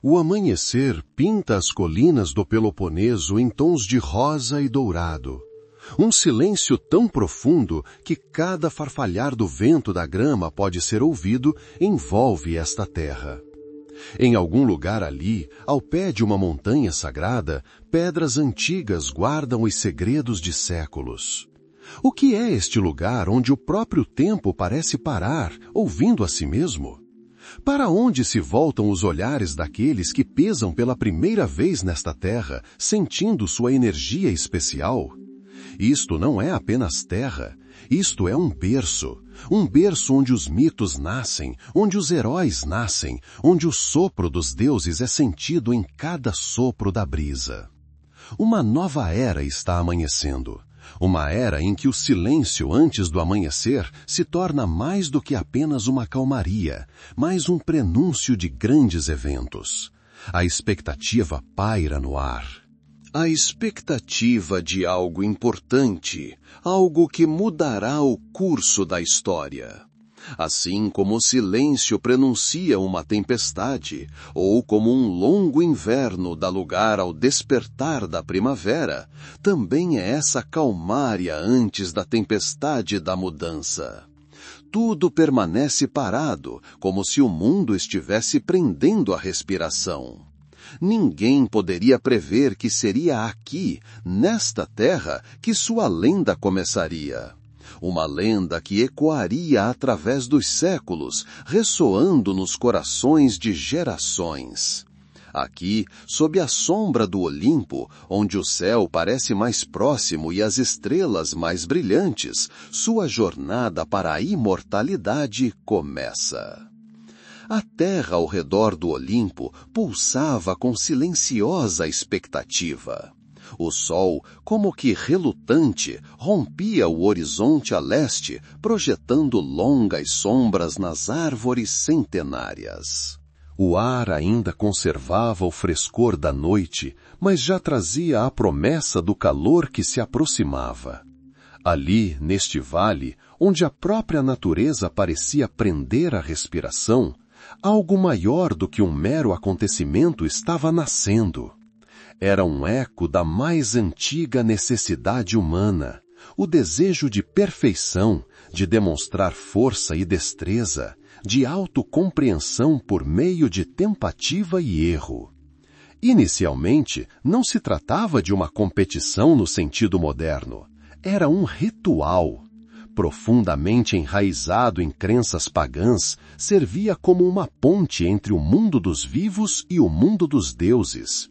O amanhecer pinta as colinas do Peloponeso em tons de rosa e dourado. Um silêncio tão profundo que cada farfalhar do vento da grama pode ser ouvido envolve esta terra. Em algum lugar ali, ao pé de uma montanha sagrada, pedras antigas guardam os segredos de séculos. O que é este lugar onde o próprio tempo parece parar, ouvindo a si mesmo? Para onde se voltam os olhares daqueles que pisam pela primeira vez nesta terra, sentindo sua energia especial? Isto não é apenas terra, isto é um berço onde os mitos nascem, onde os heróis nascem, onde o sopro dos deuses é sentido em cada sopro da brisa. Uma nova era está amanhecendo. Uma era em que o silêncio antes do amanhecer se torna mais do que apenas uma calmaria, mais um prenúncio de grandes eventos. A expectativa paira no ar. A expectativa de algo importante, algo que mudará o curso da história. Assim como o silêncio prenuncia uma tempestade, ou como um longo inverno dá lugar ao despertar da primavera, também é essa calmária antes da tempestade da mudança. Tudo permanece parado, como se o mundo estivesse prendendo a respiração. Ninguém poderia prever que seria aqui, nesta terra, que sua lenda começaria. Uma lenda que ecoaria através dos séculos, ressoando nos corações de gerações. Aqui, sob a sombra do Olimpo, onde o céu parece mais próximo e as estrelas mais brilhantes, sua jornada para a imortalidade começa. A terra ao redor do Olimpo pulsava com silenciosa expectativa. O sol, como que relutante, rompia o horizonte a leste, projetando longas sombras nas árvores centenárias. O ar ainda conservava o frescor da noite, mas já trazia a promessa do calor que se aproximava. Ali, neste vale, onde a própria natureza parecia prender a respiração, algo maior do que um mero acontecimento estava nascendo. Era um eco da mais antiga necessidade humana, o desejo de perfeição, de demonstrar força e destreza, de autocompreensão por meio de tentativa e erro. Inicialmente, não se tratava de uma competição no sentido moderno. Era um ritual. Profundamente enraizado em crenças pagãs, servia como uma ponte entre o mundo dos vivos e o mundo dos deuses.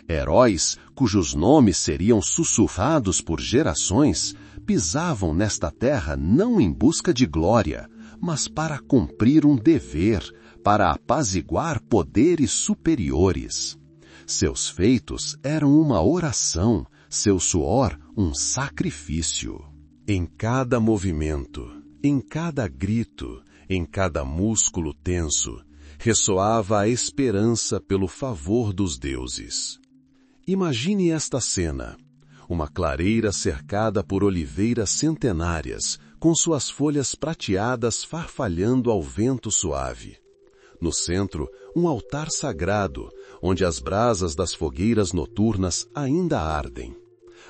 Heróis, cujos nomes seriam sussurrados por gerações, pisavam nesta terra não em busca de glória, mas para cumprir um dever, para apaziguar poderes superiores. Seus feitos eram uma oração, seu suor um sacrifício. Em cada movimento, em cada grito, em cada músculo tenso, ressoava a esperança pelo favor dos deuses. Imagine esta cena. Uma clareira cercada por oliveiras centenárias, com suas folhas prateadas farfalhando ao vento suave. No centro, um altar sagrado, onde as brasas das fogueiras noturnas ainda ardem.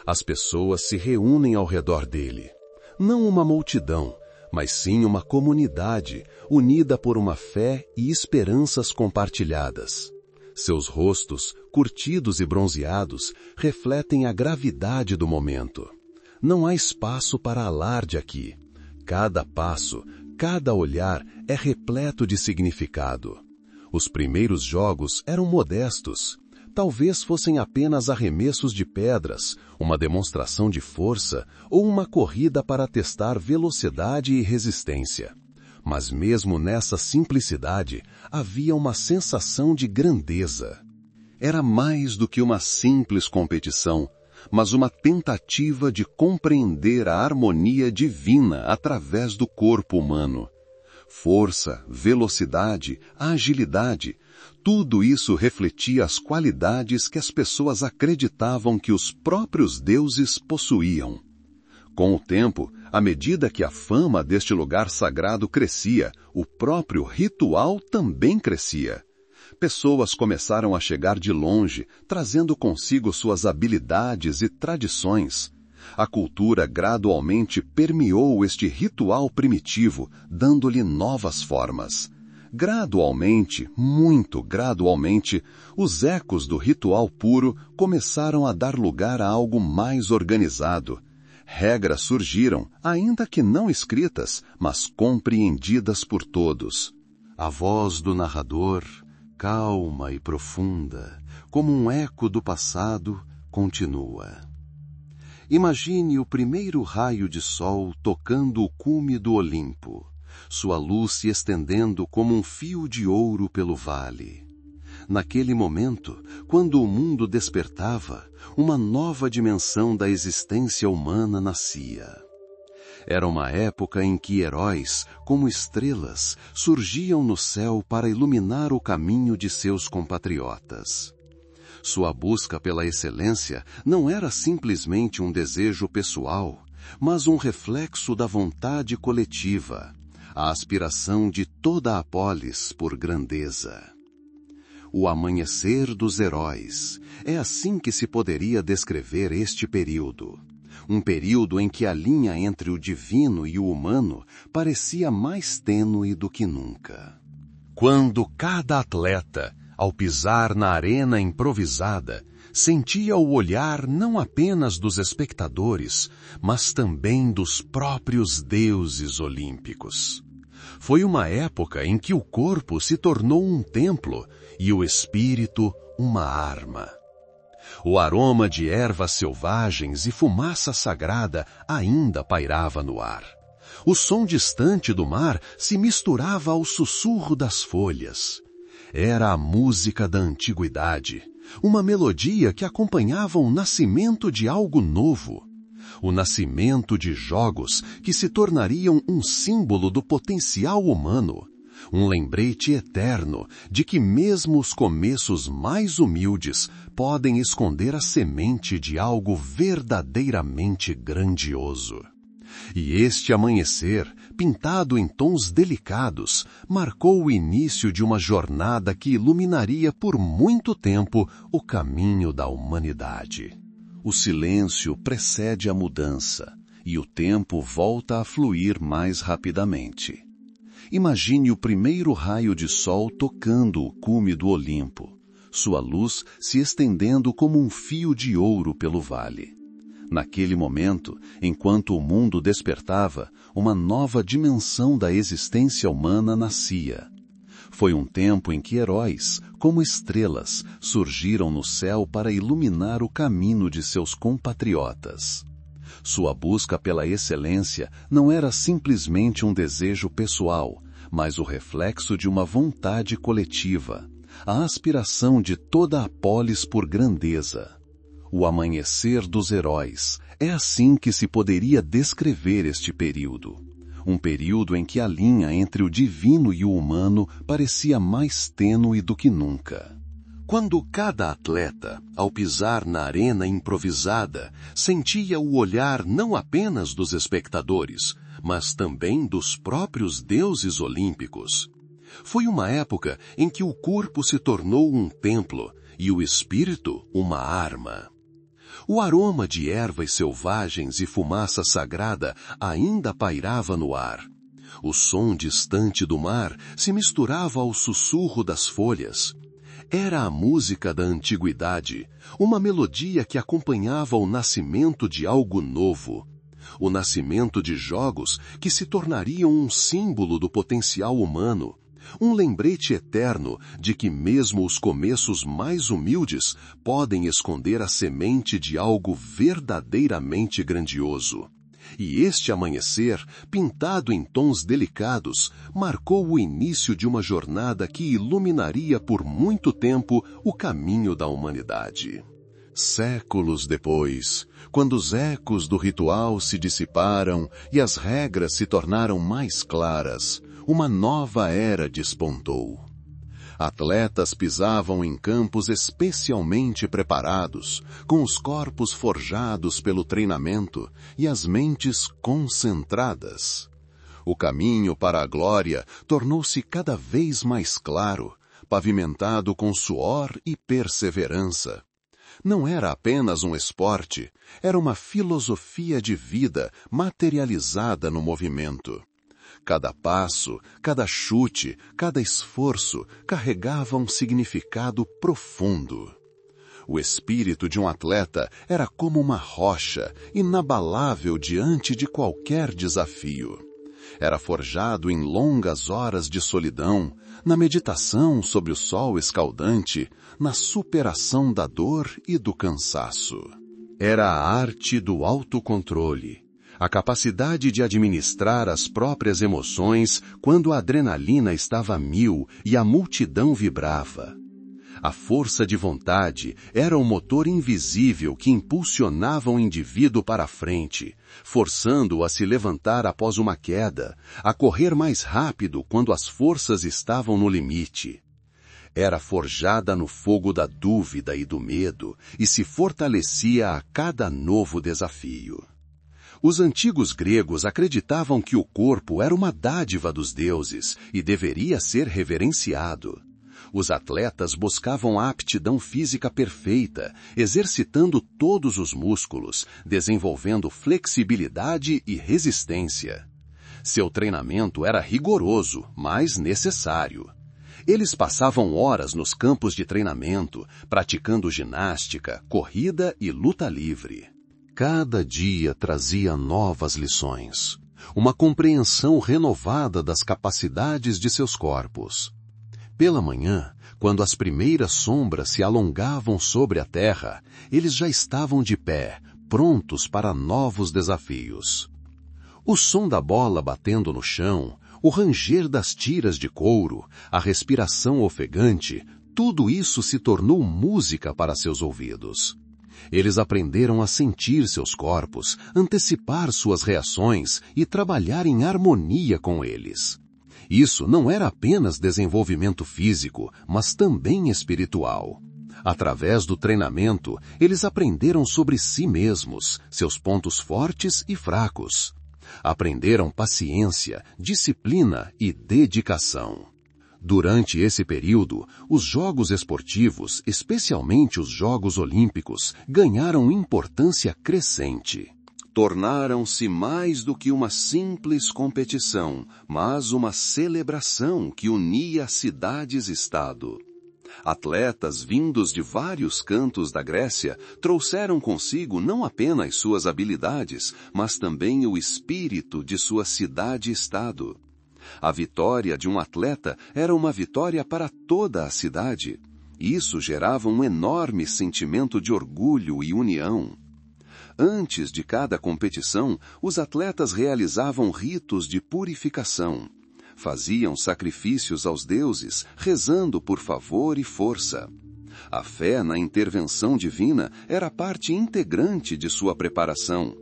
As pessoas se reúnem ao redor dele. Não uma multidão, mas sim uma comunidade, unida por uma fé e esperanças compartilhadas. Seus rostos, curtidos e bronzeados, refletem a gravidade do momento. Não há espaço para alarde aqui. Cada passo, cada olhar é repleto de significado. Os primeiros jogos eram modestos. Talvez fossem apenas arremessos de pedras, uma demonstração de força ou uma corrida para testar velocidade e resistência. Mas mesmo nessa simplicidade, havia uma sensação de grandeza. Era mais do que uma simples competição, mas uma tentativa de compreender a harmonia divina através do corpo humano. Força, velocidade, agilidade, tudo isso refletia as qualidades que as pessoas acreditavam que os próprios deuses possuíam. Com o tempo, à medida que a fama deste lugar sagrado crescia, o próprio ritual também crescia. Pessoas começaram a chegar de longe, trazendo consigo suas habilidades e tradições. A cultura gradualmente permeou este ritual primitivo, dando-lhe novas formas. Gradualmente, muito gradualmente, os ecos do ritual puro começaram a dar lugar a algo mais organizado. Regras surgiram, ainda que não escritas, mas compreendidas por todos. A voz do narrador, calma e profunda, como um eco do passado, continua. Imagine o primeiro raio de sol tocando o cume do Olimpo, sua luz se estendendo como um fio de ouro pelo vale. Naquele momento, quando o mundo despertava, uma nova dimensão da existência humana nascia. Era uma época em que heróis, como estrelas, surgiam no céu para iluminar o caminho de seus compatriotas. Sua busca pela excelência não era simplesmente um desejo pessoal, mas um reflexo da vontade coletiva, a aspiração de toda a polis por grandeza. O amanhecer dos heróis, é assim que se poderia descrever este período. Um período em que a linha entre o divino e o humano parecia mais tênue do que nunca. Quando cada atleta, ao pisar na arena improvisada, sentia o olhar não apenas dos espectadores, mas também dos próprios deuses olímpicos. Foi uma época em que o corpo se tornou um templo e o espírito uma arma. O aroma de ervas selvagens e fumaça sagrada ainda pairava no ar. O som distante do mar se misturava ao sussurro das folhas. Era a música da antiguidade, uma melodia que acompanhava o nascimento de algo novo. O nascimento de jogos que se tornariam um símbolo do potencial humano, um lembrete eterno de que mesmo os começos mais humildes podem esconder a semente de algo verdadeiramente grandioso. E este amanhecer, pintado em tons delicados, marcou o início de uma jornada que iluminaria por muito tempo o caminho da humanidade. O silêncio precede a mudança, e o tempo volta a fluir mais rapidamente. Imagine o primeiro raio de sol tocando o cume do Olimpo, sua luz se estendendo como um fio de ouro pelo vale. Naquele momento, enquanto o mundo despertava, uma nova dimensão da existência humana nascia. Foi um tempo em que heróis, como estrelas, surgiram no céu para iluminar o caminho de seus compatriotas. Sua busca pela excelência não era simplesmente um desejo pessoal, mas o reflexo de uma vontade coletiva, a aspiração de toda a polis por grandeza. O amanhecer dos heróis, é assim que se poderia descrever este período. Um período em que a linha entre o divino e o humano parecia mais tênue do que nunca. Quando cada atleta, ao pisar na arena improvisada, sentia o olhar não apenas dos espectadores, mas também dos próprios deuses olímpicos. Foi uma época em que o corpo se tornou um templo e o espírito uma arma. O aroma de ervas selvagens e fumaça sagrada ainda pairava no ar. O som distante do mar se misturava ao sussurro das folhas. Era a música da antiguidade, uma melodia que acompanhava o nascimento de algo novo. O nascimento de jogos que se tornariam um símbolo do potencial humano. Um lembrete eterno de que mesmo os começos mais humildes podem esconder a semente de algo verdadeiramente grandioso. E este amanhecer, pintado em tons delicados, marcou o início de uma jornada que iluminaria por muito tempo o caminho da humanidade. Séculos depois, quando os ecos do ritual se dissiparam e as regras se tornaram mais claras, uma nova era despontou. Atletas pisavam em campos especialmente preparados, com os corpos forjados pelo treinamento e as mentes concentradas. O caminho para a glória tornou-se cada vez mais claro, pavimentado com suor e perseverança. Não era apenas um esporte, era uma filosofia de vida materializada no movimento. Cada passo, cada chute, cada esforço carregava um significado profundo. O espírito de um atleta era como uma rocha, inabalável diante de qualquer desafio. Era forjado em longas horas de solidão, na meditação sobre o sol escaldante, na superação da dor e do cansaço. Era a arte do autocontrole, a capacidade de administrar as próprias emoções quando a adrenalina estava a mil e a multidão vibrava. A força de vontade era o motor invisível que impulsionava o indivíduo para a frente, forçando-o a se levantar após uma queda, a correr mais rápido quando as forças estavam no limite. Era forjada no fogo da dúvida e do medo e se fortalecia a cada novo desafio. Os antigos gregos acreditavam que o corpo era uma dádiva dos deuses e deveria ser reverenciado. Os atletas buscavam a aptidão física perfeita, exercitando todos os músculos, desenvolvendo flexibilidade e resistência. Seu treinamento era rigoroso, mas necessário. Eles passavam horas nos campos de treinamento, praticando ginástica, corrida e luta livre. Cada dia trazia novas lições, uma compreensão renovada das capacidades de seus corpos. Pela manhã, quando as primeiras sombras se alongavam sobre a terra, eles já estavam de pé, prontos para novos desafios. O som da bola batendo no chão, o ranger das tiras de couro, a respiração ofegante, tudo isso se tornou música para seus ouvidos. Eles aprenderam a sentir seus corpos, antecipar suas reações e trabalhar em harmonia com eles. Isso não era apenas desenvolvimento físico, mas também espiritual. Através do treinamento, eles aprenderam sobre si mesmos, seus pontos fortes e fracos. Aprenderam paciência, disciplina e dedicação. Durante esse período, os Jogos Esportivos, especialmente os Jogos Olímpicos, ganharam importância crescente. Tornaram-se mais do que uma simples competição, mas uma celebração que unia cidades-estado. Atletas vindos de vários cantos da Grécia trouxeram consigo não apenas suas habilidades, mas também o espírito de sua cidade-estado. A vitória de um atleta era uma vitória para toda a cidade. Isso gerava um enorme sentimento de orgulho e união. Antes de cada competição, os atletas realizavam ritos de purificação. Faziam sacrifícios aos deuses, rezando por favor e força. A fé na intervenção divina era parte integrante de sua preparação.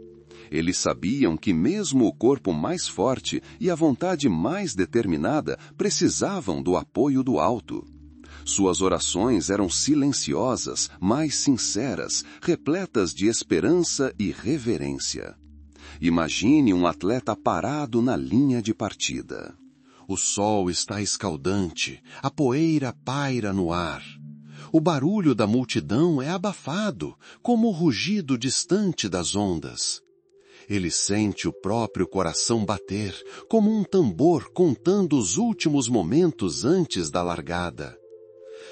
Eles sabiam que mesmo o corpo mais forte e a vontade mais determinada precisavam do apoio do alto. Suas orações eram silenciosas, mas sinceras, repletas de esperança e reverência. Imagine um atleta parado na linha de partida. O sol está escaldante, a poeira paira no ar. O barulho da multidão é abafado, como o rugido distante das ondas. Ele sente o próprio coração bater, como um tambor contando os últimos momentos antes da largada.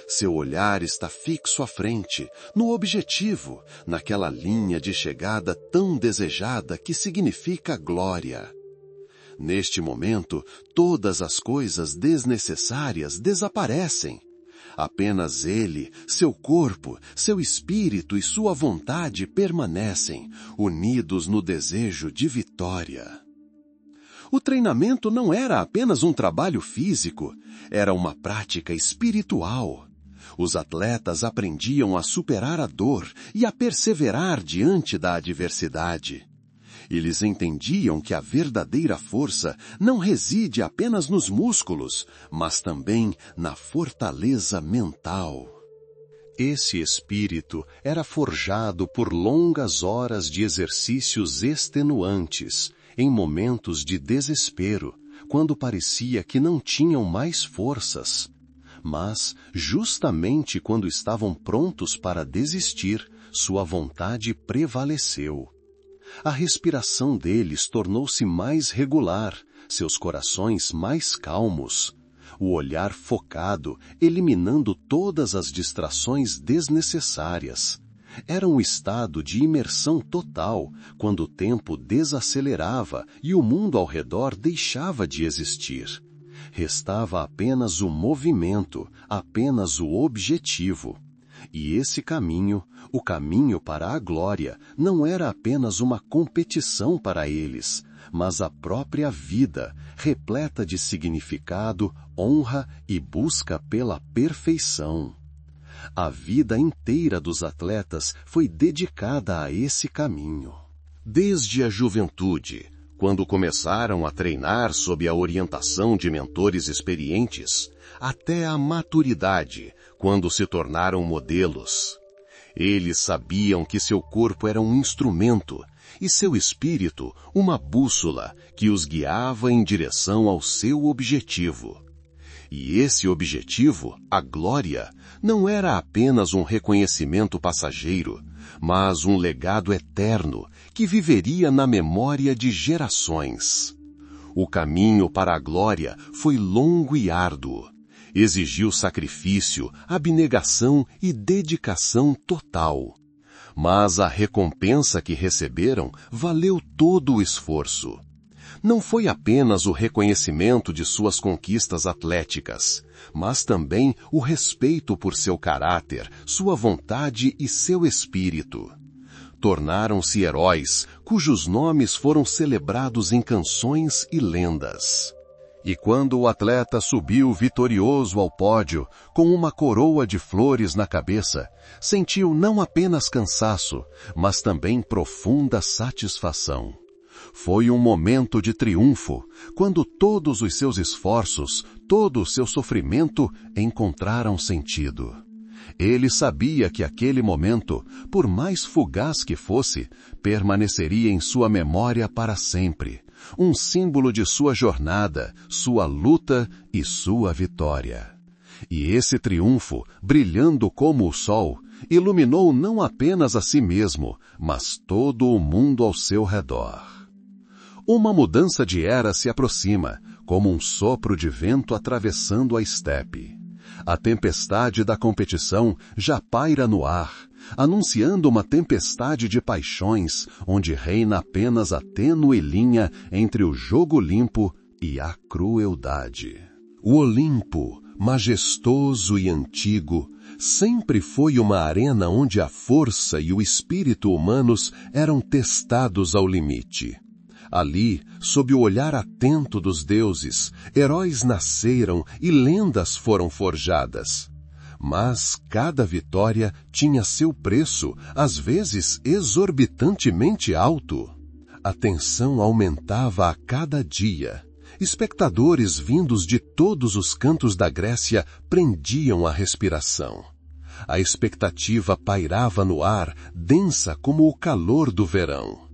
Seu olhar está fixo à frente, no objetivo, naquela linha de chegada tão desejada que significa glória. Neste momento, todas as coisas desnecessárias desaparecem. Apenas ele, seu corpo, seu espírito e sua vontade permanecem, unidos no desejo de vitória. O treinamento não era apenas um trabalho físico, era uma prática espiritual. Os atletas aprendiam a superar a dor e a perseverar diante da adversidade. Eles entendiam que a verdadeira força não reside apenas nos músculos, mas também na fortaleza mental. Esse espírito era forjado por longas horas de exercícios extenuantes, em momentos de desespero, quando parecia que não tinham mais forças. Mas, justamente quando estavam prontos para desistir, sua vontade prevaleceu. A respiração deles tornou-se mais regular, seus corações mais calmos. O olhar focado, eliminando todas as distrações desnecessárias. Era um estado de imersão total, quando o tempo desacelerava e o mundo ao redor deixava de existir. Restava apenas o movimento, apenas o objetivo. E esse caminho, o caminho para a glória, não era apenas uma competição para eles, mas a própria vida, repleta de significado, honra e busca pela perfeição. A vida inteira dos atletas foi dedicada a esse caminho. Desde a juventude, quando começaram a treinar sob a orientação de mentores experientes, até a maturidade, quando se tornaram modelos. Eles sabiam que seu corpo era um instrumento e seu espírito uma bússola que os guiava em direção ao seu objetivo. E esse objetivo, a glória, não era apenas um reconhecimento passageiro, mas um legado eterno que viveria na memória de gerações. O caminho para a glória foi longo e árduo. Exigiu sacrifício, abnegação e dedicação total. Mas a recompensa que receberam valeu todo o esforço. Não foi apenas o reconhecimento de suas conquistas atléticas, mas também o respeito por seu caráter, sua vontade e seu espírito. Tornaram-se heróis, cujos nomes foram celebrados em canções e lendas. E quando o atleta subiu vitorioso ao pódio, com uma coroa de flores na cabeça, sentiu não apenas cansaço, mas também profunda satisfação. Foi um momento de triunfo, quando todos os seus esforços, todo o seu sofrimento encontraram sentido. Ele sabia que aquele momento, por mais fugaz que fosse, permaneceria em sua memória para sempre, um símbolo de sua jornada, sua luta e sua vitória. E esse triunfo, brilhando como o sol, iluminou não apenas a si mesmo, mas todo o mundo ao seu redor. Uma mudança de era se aproxima, como um sopro de vento atravessando a estepe. A tempestade da competição já paira no ar, anunciando uma tempestade de paixões, onde reina apenas a tênue linha entre o jogo limpo e a crueldade. O Olimpo, majestoso e antigo, sempre foi uma arena onde a força e o espírito humanos eram testados ao limite. Ali, sob o olhar atento dos deuses, heróis nasceram e lendas foram forjadas. Mas cada vitória tinha seu preço, às vezes exorbitantemente alto. A tensão aumentava a cada dia. Espectadores vindos de todos os cantos da Grécia prendiam a respiração. A expectativa pairava no ar, densa como o calor do verão.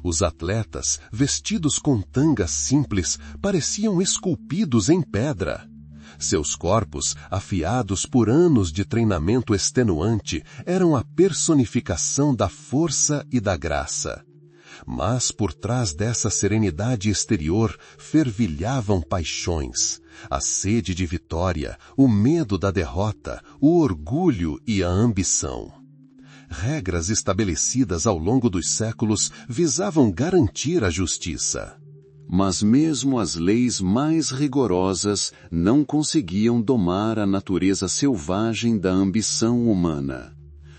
Os atletas, vestidos com tangas simples, pareciam esculpidos em pedra. Seus corpos, afiados por anos de treinamento extenuante, eram a personificação da força e da graça. Mas por trás dessa serenidade exterior fervilhavam paixões, a sede de vitória, o medo da derrota, o orgulho e a ambição. Regras estabelecidas ao longo dos séculos visavam garantir a justiça. Mas mesmo as leis mais rigorosas não conseguiam domar a natureza selvagem da ambição humana.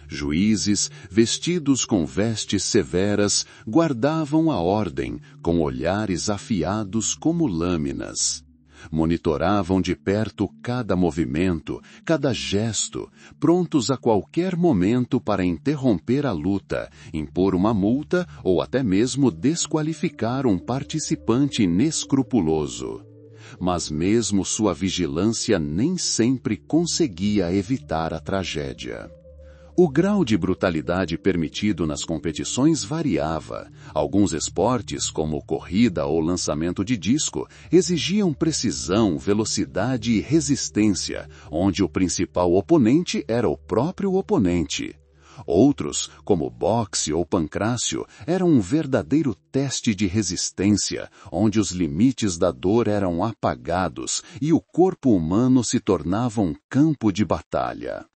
Juízes, vestidos com vestes severas, guardavam a ordem, com olhares afiados como lâminas. Monitoravam de perto cada movimento, cada gesto, prontos a qualquer momento para interromper a luta, impor uma multa ou até mesmo desqualificar um participante inescrupuloso. Mas mesmo sua vigilância nem sempre conseguia evitar a tragédia. O grau de brutalidade permitido nas competições variava. Alguns esportes, como corrida ou lançamento de disco, exigiam precisão, velocidade e resistência, onde o principal oponente era o próprio oponente. Outros, como boxe ou pancrácio, eram um verdadeiro teste de resistência, onde os limites da dor eram apagados e o corpo humano se tornava um campo de batalha.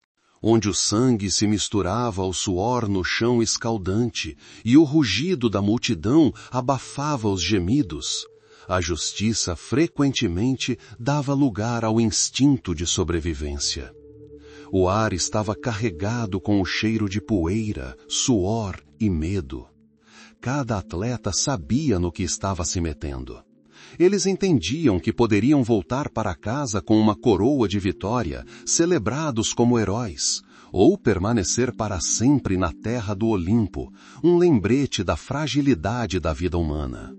Onde o sangue se misturava ao suor no chão escaldante e o rugido da multidão abafava os gemidos, a justiça frequentemente dava lugar ao instinto de sobrevivência. O ar estava carregado com o cheiro de poeira, suor e medo. Cada atleta sabia no que estava se metendo. Eles entendiam que poderiam voltar para casa com uma coroa de vitória, celebrados como heróis, ou permanecer para sempre na terra do Olimpo, um lembrete da fragilidade da vida humana.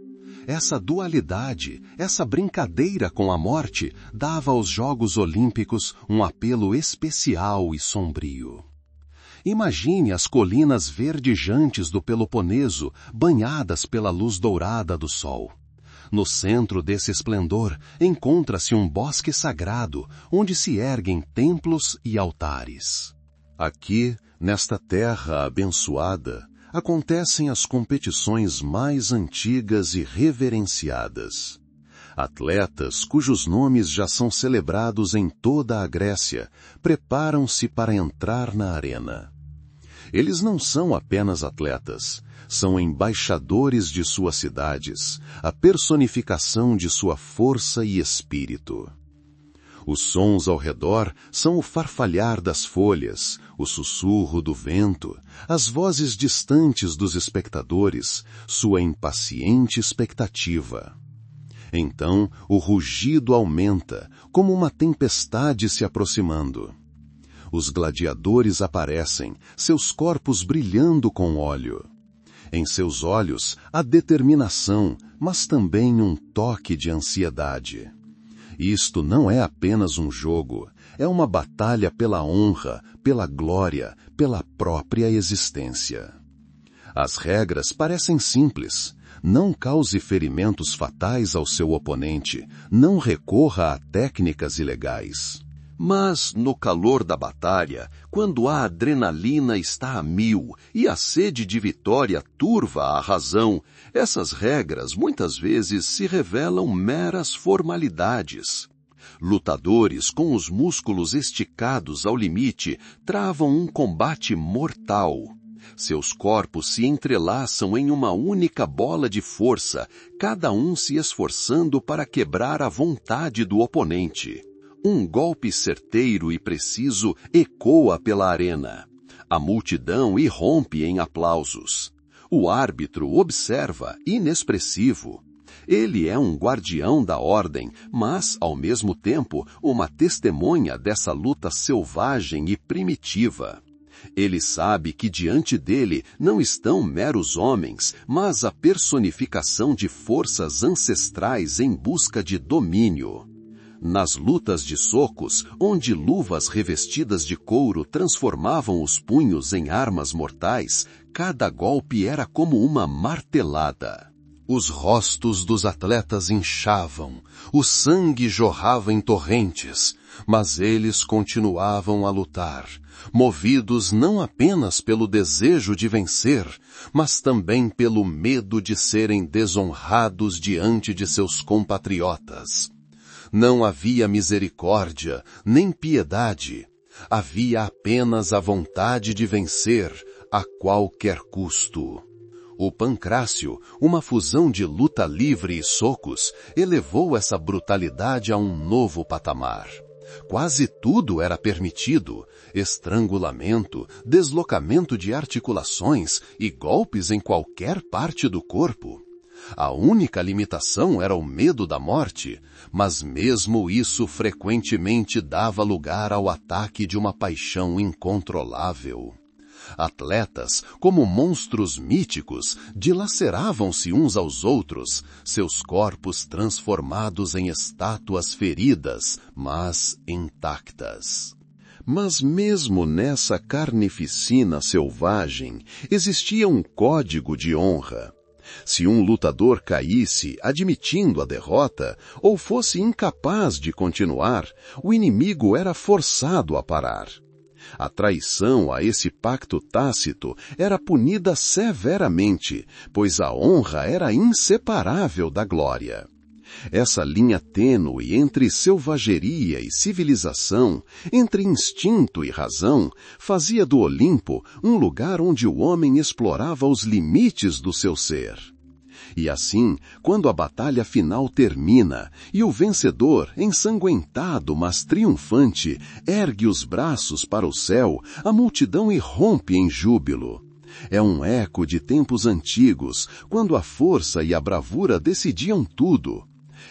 Essa dualidade, essa brincadeira com a morte, dava aos Jogos Olímpicos um apelo especial e sombrio. Imagine as colinas verdejantes do Peloponeso, banhadas pela luz dourada do sol. No centro desse esplendor, encontra-se um bosque sagrado, onde se erguem templos e altares. Aqui, nesta terra abençoada, acontecem as competições mais antigas e reverenciadas. Atletas cujos nomes já são celebrados em toda a Grécia, preparam-se para entrar na arena. Eles não são apenas atletas, são embaixadores de suas cidades, a personificação de sua força e espírito. Os sons ao redor são o farfalhar das folhas, o sussurro do vento, as vozes distantes dos espectadores, sua impaciente expectativa. Então, o rugido aumenta, como uma tempestade se aproximando. Os gladiadores aparecem, seus corpos brilhando com óleo. Em seus olhos, há determinação, mas também um toque de ansiedade. Isto não é apenas um jogo, é uma batalha pela honra, pela glória, pela própria existência. As regras parecem simples. Não cause ferimentos fatais ao seu oponente, não recorra a técnicas ilegais. Mas, no calor da batalha, quando a adrenalina está a 1000 e a sede de vitória turva a razão, essas regras muitas vezes se revelam meras formalidades. Lutadores com os músculos esticados ao limite travam um combate mortal. Seus corpos se entrelaçam em uma única bola de força, cada um se esforçando para quebrar a vontade do oponente. Um golpe certeiro e preciso ecoa pela arena. A multidão irrompe em aplausos. O árbitro observa, inexpressivo. Ele é um guardião da ordem, mas, ao mesmo tempo, uma testemunha dessa luta selvagem e primitiva. Ele sabe que diante dele não estão meros homens, mas a personificação de forças ancestrais em busca de domínio. Nas lutas de socos, onde luvas revestidas de couro transformavam os punhos em armas mortais, cada golpe era como uma martelada. Os rostos dos atletas inchavam, o sangue jorrava em torrentes, mas eles continuavam a lutar, movidos não apenas pelo desejo de vencer, mas também pelo medo de serem desonrados diante de seus compatriotas. Não havia misericórdia, nem piedade. Havia apenas a vontade de vencer, a qualquer custo. O pancrácio, uma fusão de luta livre e socos, elevou essa brutalidade a um novo patamar. Quase tudo era permitido: estrangulamento, deslocamento de articulações e golpes em qualquer parte do corpo. A única limitação era o medo da morte, mas mesmo isso frequentemente dava lugar ao ataque de uma paixão incontrolável. Atletas, como monstros míticos, dilaceravam-se uns aos outros, seus corpos transformados em estátuas feridas, mas intactas. Mas mesmo nessa carnificina selvagem, existia um código de honra. Se um lutador caísse admitindo a derrota ou fosse incapaz de continuar, o inimigo era forçado a parar. A traição a esse pacto tácito era punida severamente, pois a honra era inseparável da glória. Essa linha tênue entre selvageria e civilização, entre instinto e razão, fazia do Olimpo um lugar onde o homem explorava os limites do seu ser. E assim, quando a batalha final termina e o vencedor, ensanguentado mas triunfante, ergue os braços para o céu, a multidão irrompe em júbilo. É um eco de tempos antigos, quando a força e a bravura decidiam tudo.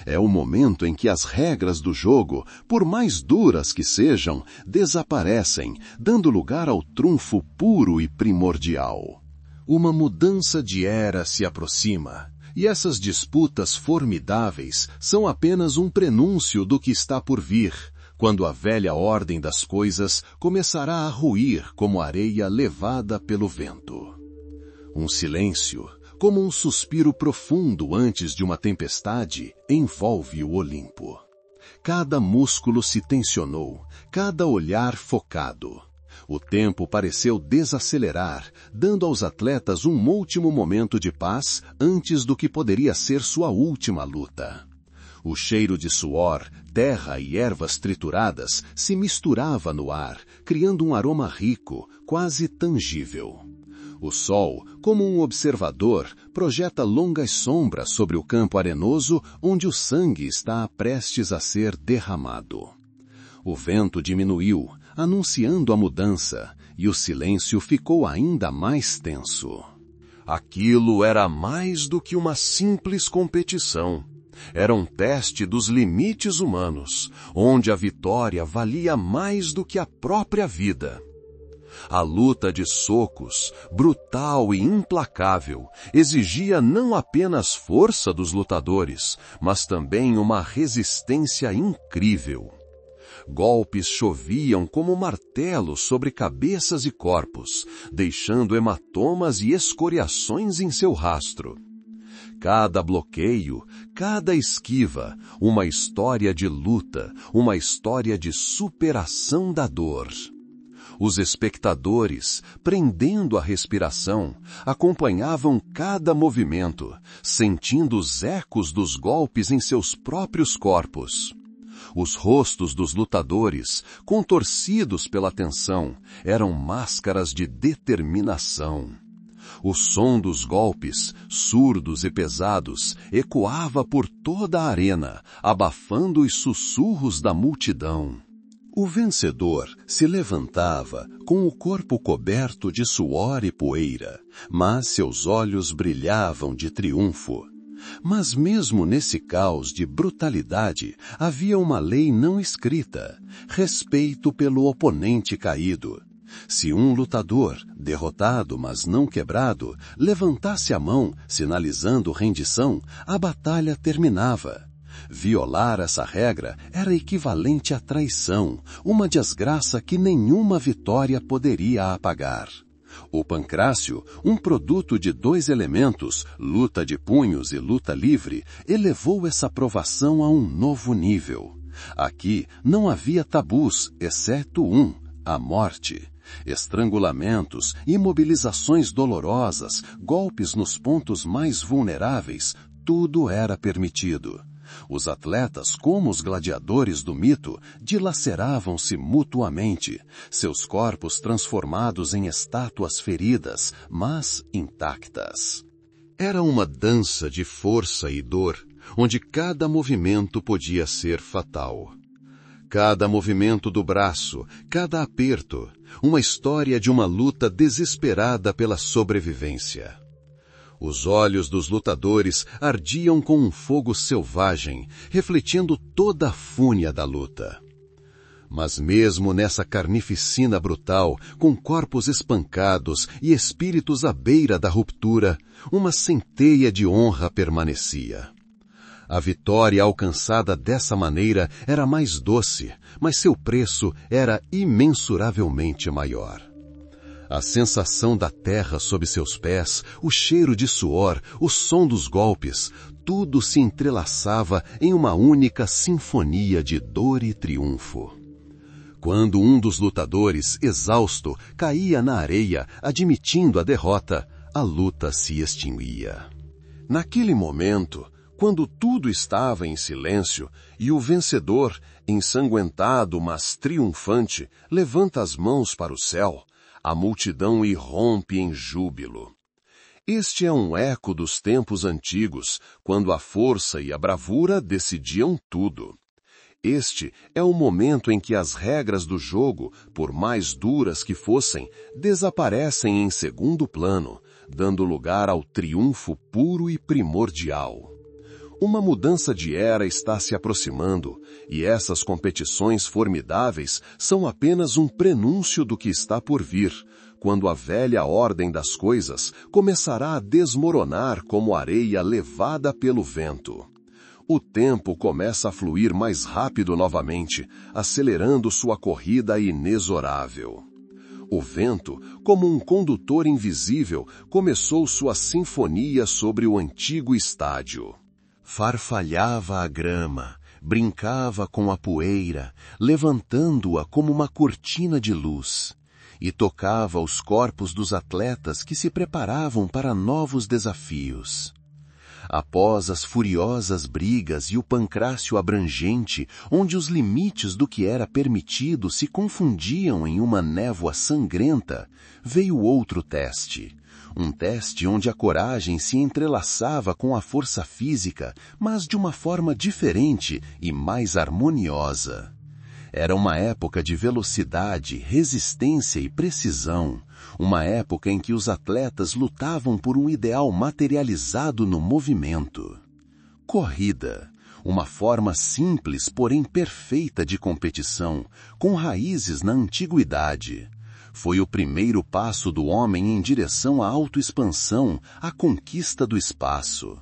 É o momento em que as regras do jogo, por mais duras que sejam, desaparecem, dando lugar ao trunfo puro e primordial. Uma mudança de era se aproxima, e essas disputas formidáveis são apenas um prenúncio do que está por vir, quando a velha ordem das coisas começará a ruir como areia levada pelo vento. Um silêncio, como um suspiro profundo antes de uma tempestade, envolve o Olimpo. Cada músculo se tensionou, cada olhar focado. O tempo pareceu desacelerar, dando aos atletas um último momento de paz antes do que poderia ser sua última luta. O cheiro de suor, terra e ervas trituradas se misturava no ar, criando um aroma rico, quase tangível. O sol, como um observador, projeta longas sombras sobre o campo arenoso onde o sangue está prestes a ser derramado. O vento diminuiu, anunciando a mudança, e o silêncio ficou ainda mais tenso. Aquilo era mais do que uma simples competição. Era um teste dos limites humanos, onde a vitória valia mais do que a própria vida. A luta de socos, brutal e implacável, exigia não apenas força dos lutadores, mas também uma resistência incrível. Golpes choviam como martelos sobre cabeças e corpos, deixando hematomas e escoriações em seu rastro. Cada bloqueio, cada esquiva, uma história de luta, uma história de superação da dor. Os espectadores, prendendo a respiração, acompanhavam cada movimento, sentindo os ecos dos golpes em seus próprios corpos. Os rostos dos lutadores, contorcidos pela tensão, eram máscaras de determinação. O som dos golpes, surdos e pesados, ecoava por toda a arena, abafando os sussurros da multidão. O vencedor se levantava com o corpo coberto de suor e poeira, mas seus olhos brilhavam de triunfo. Mas mesmo nesse caos de brutalidade, havia uma lei não escrita: respeito pelo oponente caído. Se um lutador, derrotado mas não quebrado, levantasse a mão, sinalizando rendição, a batalha terminava. Violar essa regra era equivalente à traição, uma desgraça que nenhuma vitória poderia apagar. O pancrácio, um produto de 2 elementos, luta de punhos e luta livre, elevou essa provação a um novo nível. Aqui não havia tabus, exceto um: a morte. Estrangulamentos, imobilizações dolorosas, golpes nos pontos mais vulneráveis, tudo era permitido. Os atletas, como os gladiadores do mito, dilaceravam-se mutuamente, seus corpos transformados em estátuas feridas, mas intactas. Era uma dança de força e dor, onde cada movimento podia ser fatal. Cada movimento do braço, cada aperto, uma história de uma luta desesperada pela sobrevivência. Os olhos dos lutadores ardiam com um fogo selvagem, refletindo toda a fúria da luta. Mas mesmo nessa carnificina brutal, com corpos espancados e espíritos à beira da ruptura, uma centelha de honra permanecia. A vitória alcançada dessa maneira era mais doce, mas seu preço era imensuravelmente maior. A sensação da terra sob seus pés, o cheiro de suor, o som dos golpes, tudo se entrelaçava em uma única sinfonia de dor e triunfo. Quando um dos lutadores, exausto, caía na areia, admitindo a derrota, a luta se extinguia. Naquele momento, quando tudo estava em silêncio e o vencedor, ensanguentado mas triunfante, levanta as mãos para o céu, a multidão irrompe em júbilo. Este é um eco dos tempos antigos, quando a força e a bravura decidiam tudo. Este é o momento em que as regras do jogo, por mais duras que fossem, desaparecem em segundo plano, dando lugar ao triunfo puro e primordial. Uma mudança de era está se aproximando, e essas competições formidáveis são apenas um prenúncio do que está por vir, quando a velha ordem das coisas começará a desmoronar como areia levada pelo vento. O tempo começa a fluir mais rápido novamente, acelerando sua corrida inexorável. O vento, como um condutor invisível, começou sua sinfonia sobre o antigo estádio. Farfalhava a grama, brincava com a poeira, levantando-a como uma cortina de luz, e tocava os corpos dos atletas que se preparavam para novos desafios. Após as furiosas brigas e o pancrácio abrangente, onde os limites do que era permitido se confundiam em uma névoa sangrenta, veio outro teste. Um teste onde a coragem se entrelaçava com a força física, mas de uma forma diferente e mais harmoniosa. Era uma época de velocidade, resistência e precisão, uma época em que os atletas lutavam por um ideal materializado no movimento. Corrida, uma forma simples, porém perfeita de competição, com raízes na antiguidade. Foi o primeiro passo do homem em direção à autoexpansão, à conquista do espaço.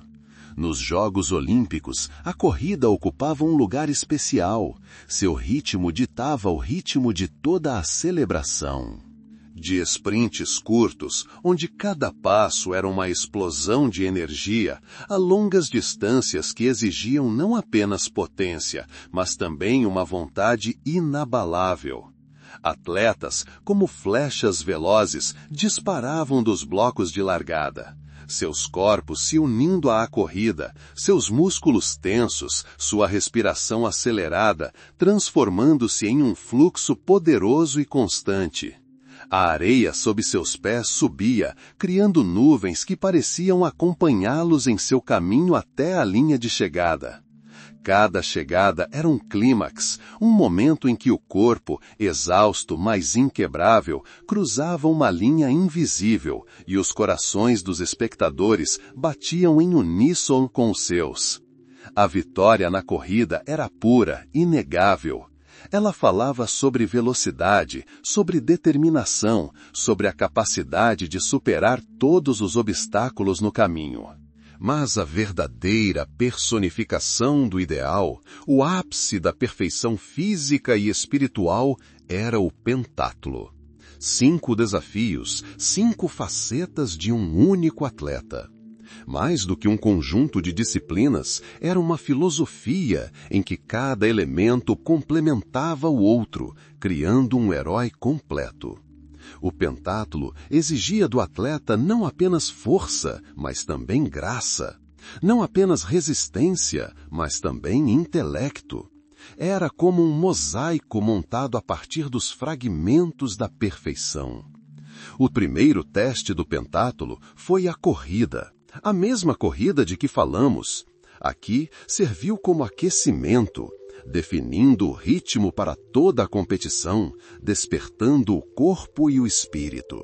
Nos Jogos Olímpicos, a corrida ocupava um lugar especial. Seu ritmo ditava o ritmo de toda a celebração. De sprints curtos, onde cada passo era uma explosão de energia, a longas distâncias que exigiam não apenas potência, mas também uma vontade inabalável. Atletas, como flechas velozes, disparavam dos blocos de largada. Seus corpos se unindo à corrida, seus músculos tensos, sua respiração acelerada, transformando-se em um fluxo poderoso e constante. A areia sob seus pés subia, criando nuvens que pareciam acompanhá-los em seu caminho até a linha de chegada. Cada chegada era um clímax, um momento em que o corpo, exausto, mas inquebrável, cruzava uma linha invisível e os corações dos espectadores batiam em uníssono com os seus. A vitória na corrida era pura, inegável. Ela falava sobre velocidade, sobre determinação, sobre a capacidade de superar todos os obstáculos no caminho. Mas a verdadeira personificação do ideal, o ápice da perfeição física e espiritual, era o pentátulo. 5 desafios, 5 facetas de um único atleta. Mais do que um conjunto de disciplinas, era uma filosofia em que cada elemento complementava o outro, criando um herói completo. O pentátulo exigia do atleta não apenas força, mas também graça. Não apenas resistência, mas também intelecto. Era como um mosaico montado a partir dos fragmentos da perfeição. O primeiro teste do pentátulo foi a corrida. A mesma corrida de que falamos. Aqui serviu como aquecimento, definindo o ritmo para toda a competição, despertando o corpo e o espírito.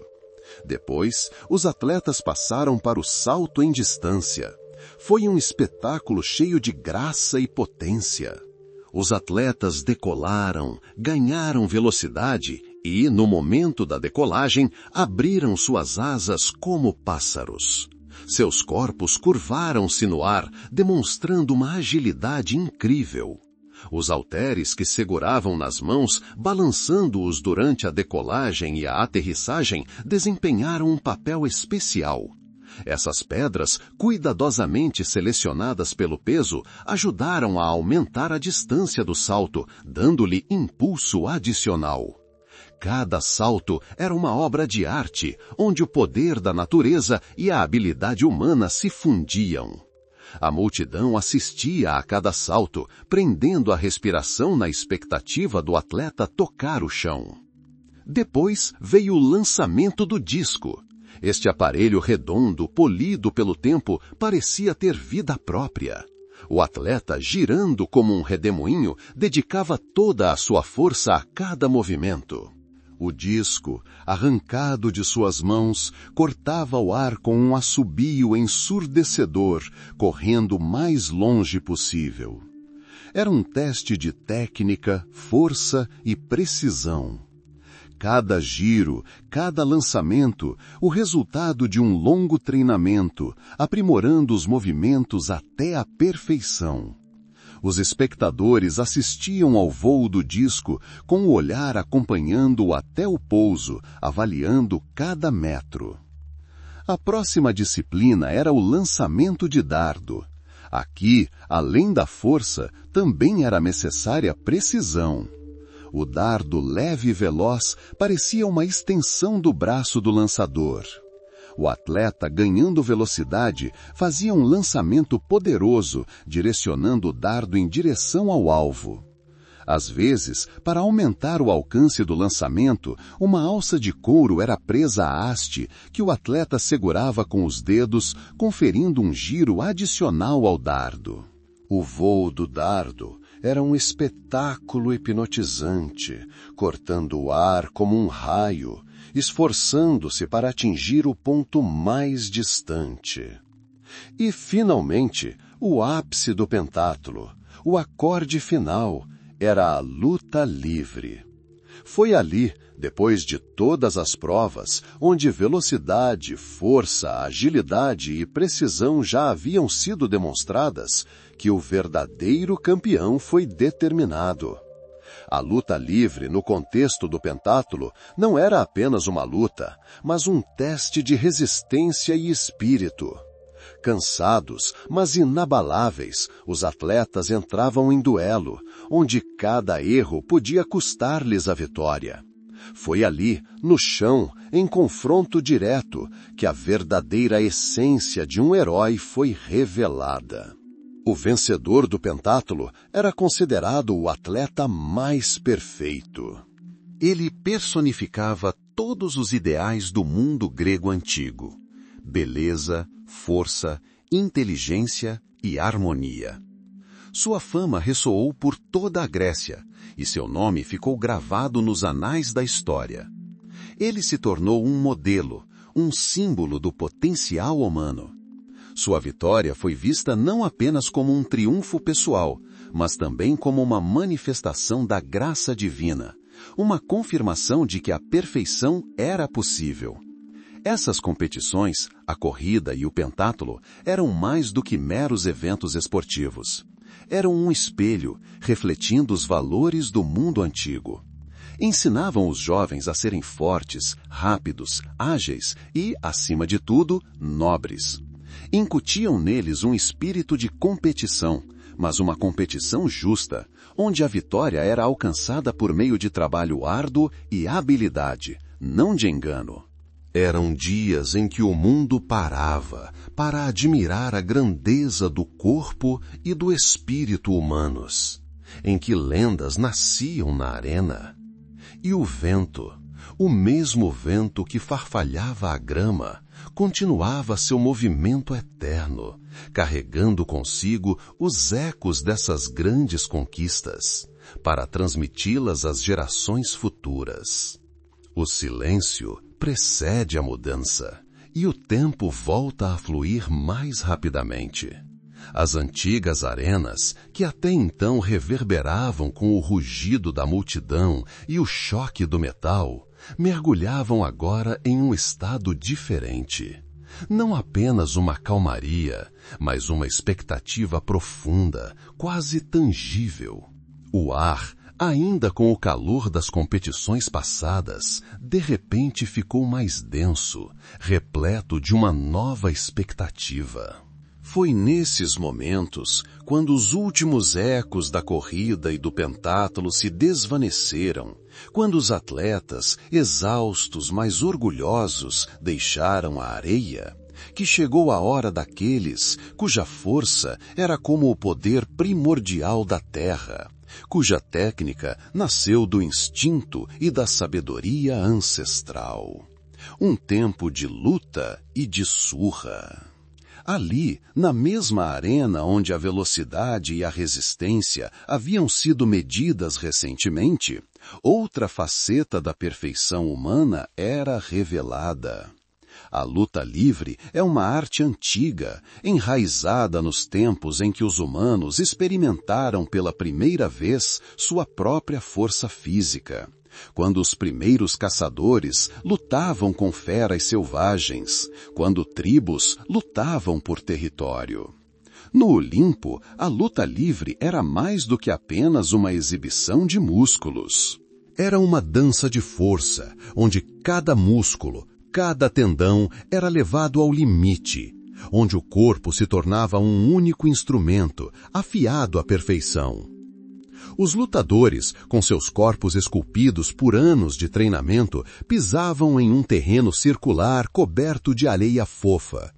Depois, os atletas passaram para o salto em distância. Foi um espetáculo cheio de graça e potência. Os atletas decolaram, ganharam velocidade e, no momento da decolagem, abriram suas asas como pássaros. Seus corpos curvaram-se no ar, demonstrando uma agilidade incrível. Os halteres que seguravam nas mãos, balançando-os durante a decolagem e a aterrissagem, desempenharam um papel especial. Essas pedras, cuidadosamente selecionadas pelo peso, ajudaram a aumentar a distância do salto, dando-lhe impulso adicional. Cada salto era uma obra de arte, onde o poder da natureza e a habilidade humana se fundiam. A multidão assistia a cada salto, prendendo a respiração na expectativa do atleta tocar o chão. Depois veio o lançamento do disco. Este aparelho redondo, polido pelo tempo, parecia ter vida própria. O atleta, girando como um redemoinho, dedicava toda a sua força a cada movimento. O disco, arrancado de suas mãos, cortava o ar com um assobio ensurdecedor, correndo o mais longe possível. Era um teste de técnica, força e precisão. Cada giro, cada lançamento, o resultado de um longo treinamento, aprimorando os movimentos até a perfeição. Os espectadores assistiam ao voo do disco com o olhar acompanhando-o até o pouso, avaliando cada metro. A próxima disciplina era o lançamento de dardo. Aqui, além da força, também era necessária precisão. O dardo leve e veloz parecia uma extensão do braço do lançador. O atleta, ganhando velocidade, fazia um lançamento poderoso, direcionando o dardo em direção ao alvo. Às vezes, para aumentar o alcance do lançamento, uma alça de couro era presa à haste, que o atleta segurava com os dedos, conferindo um giro adicional ao dardo. O voo do dardo era um espetáculo hipnotizante, cortando o ar como um raio, esforçando-se para atingir o ponto mais distante. E, finalmente, o ápice do pentátulo, o acorde final, era a luta livre. Foi ali, depois de todas as provas, onde velocidade, força, agilidade e precisão já haviam sido demonstradas, que o verdadeiro campeão foi determinado. A luta livre, no contexto do pentátulo, não era apenas uma luta, mas um teste de resistência e espírito. Cansados, mas inabaláveis, os atletas entravam em duelo, onde cada erro podia custar-lhes a vitória. Foi ali, no chão, em confronto direto, que a verdadeira essência de um herói foi revelada. O vencedor do pentátulo era considerado o atleta mais perfeito. Ele personificava todos os ideais do mundo grego antigo: beleza, força, inteligência e harmonia. Sua fama ressoou por toda a Grécia, e seu nome ficou gravado nos anais da história. Ele se tornou um modelo, um símbolo do potencial humano. Sua vitória foi vista não apenas como um triunfo pessoal, mas também como uma manifestação da graça divina, uma confirmação de que a perfeição era possível. Essas competições, a corrida e o pentátulo, eram mais do que meros eventos esportivos. Eram um espelho, refletindo os valores do mundo antigo. Ensinavam os jovens a serem fortes, rápidos, ágeis e, acima de tudo, nobres. Incutiam neles um espírito de competição, mas uma competição justa, onde a vitória era alcançada por meio de trabalho árduo e habilidade, não de engano. Eram dias em que o mundo parava para admirar a grandeza do corpo e do espírito humanos, em que lendas nasciam na arena. E o vento, o mesmo vento que farfalhava a grama, continuava seu movimento eterno, carregando consigo os ecos dessas grandes conquistas, para transmiti-las às gerações futuras. O silêncio precede a mudança, e o tempo volta a fluir mais rapidamente. As antigas arenas, que até então reverberavam com o rugido da multidão e o choque do metal, mergulhavam agora em um estado diferente. Não apenas uma calmaria, mas uma expectativa profunda, quase tangível. O ar, ainda com o calor das competições passadas, de repente ficou mais denso, repleto de uma nova expectativa. Foi nesses momentos, quando os últimos ecos da corrida e do pentátulo se desvaneceram, quando os atletas, exaustos, mas orgulhosos, deixaram a areia, que chegou a hora daqueles cuja força era como o poder primordial da terra, cuja técnica nasceu do instinto e da sabedoria ancestral. Um tempo de luta e de surra. Ali, na mesma arena onde a velocidade e a resistência haviam sido medidas recentemente, outra faceta da perfeição humana era revelada. A luta livre é uma arte antiga, enraizada nos tempos em que os humanos experimentaram pela primeira vez sua própria força física. Quando os primeiros caçadores lutavam com feras selvagens, quando tribos lutavam por território. No Olimpo, a luta livre era mais do que apenas uma exibição de músculos. Era uma dança de força, onde cada músculo, cada tendão era levado ao limite, onde o corpo se tornava um único instrumento, afiado à perfeição. Os lutadores, com seus corpos esculpidos por anos de treinamento, pisavam em um terreno circular coberto de areia fofa.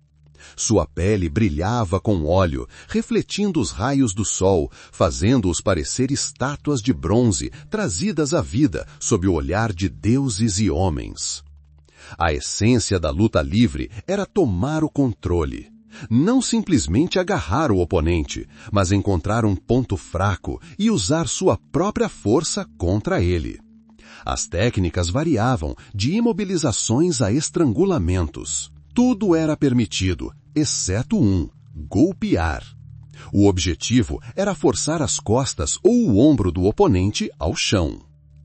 Sua pele brilhava com óleo, refletindo os raios do sol, fazendo-os parecer estátuas de bronze trazidas à vida sob o olhar de deuses e homens. A essência da luta livre era tomar o controle. Não simplesmente agarrar o oponente, mas encontrar um ponto fraco e usar sua própria força contra ele. As técnicas variavam, de imobilizações a estrangulamentos. Tudo era permitido, exceto golpear. O objetivo era forçar as costas ou o ombro do oponente ao chão.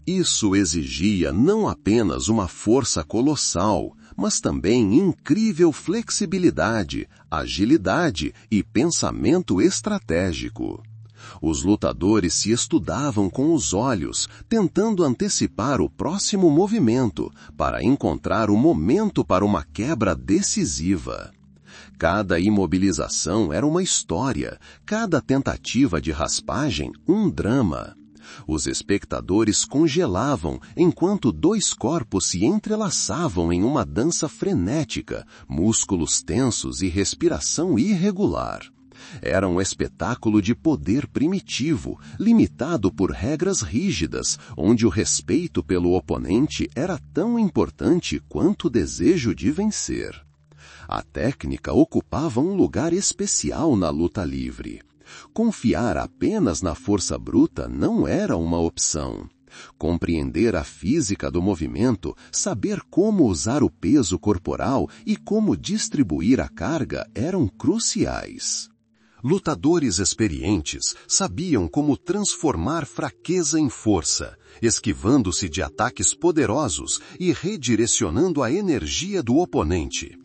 Isso exigia não apenas uma força colossal, mas também incrível flexibilidade, agilidade e pensamento estratégico. Os lutadores se estudavam com os olhos, tentando antecipar o próximo movimento, para encontrar o momento para uma quebra decisiva. Cada imobilização era uma história, cada tentativa de raspagem um drama. Os espectadores congelavam enquanto dois corpos se entrelaçavam em uma dança frenética, músculos tensos e respiração irregular. Era um espetáculo de poder primitivo, limitado por regras rígidas, onde o respeito pelo oponente era tão importante quanto o desejo de vencer. A técnica ocupava um lugar especial na luta livre. Confiar apenas na força bruta não era uma opção. Compreender a física do movimento, saber como usar o peso corporal e como distribuir a carga eram cruciais. Lutadores experientes sabiam como transformar fraqueza em força, esquivando-se de ataques poderosos e redirecionando a energia do oponente.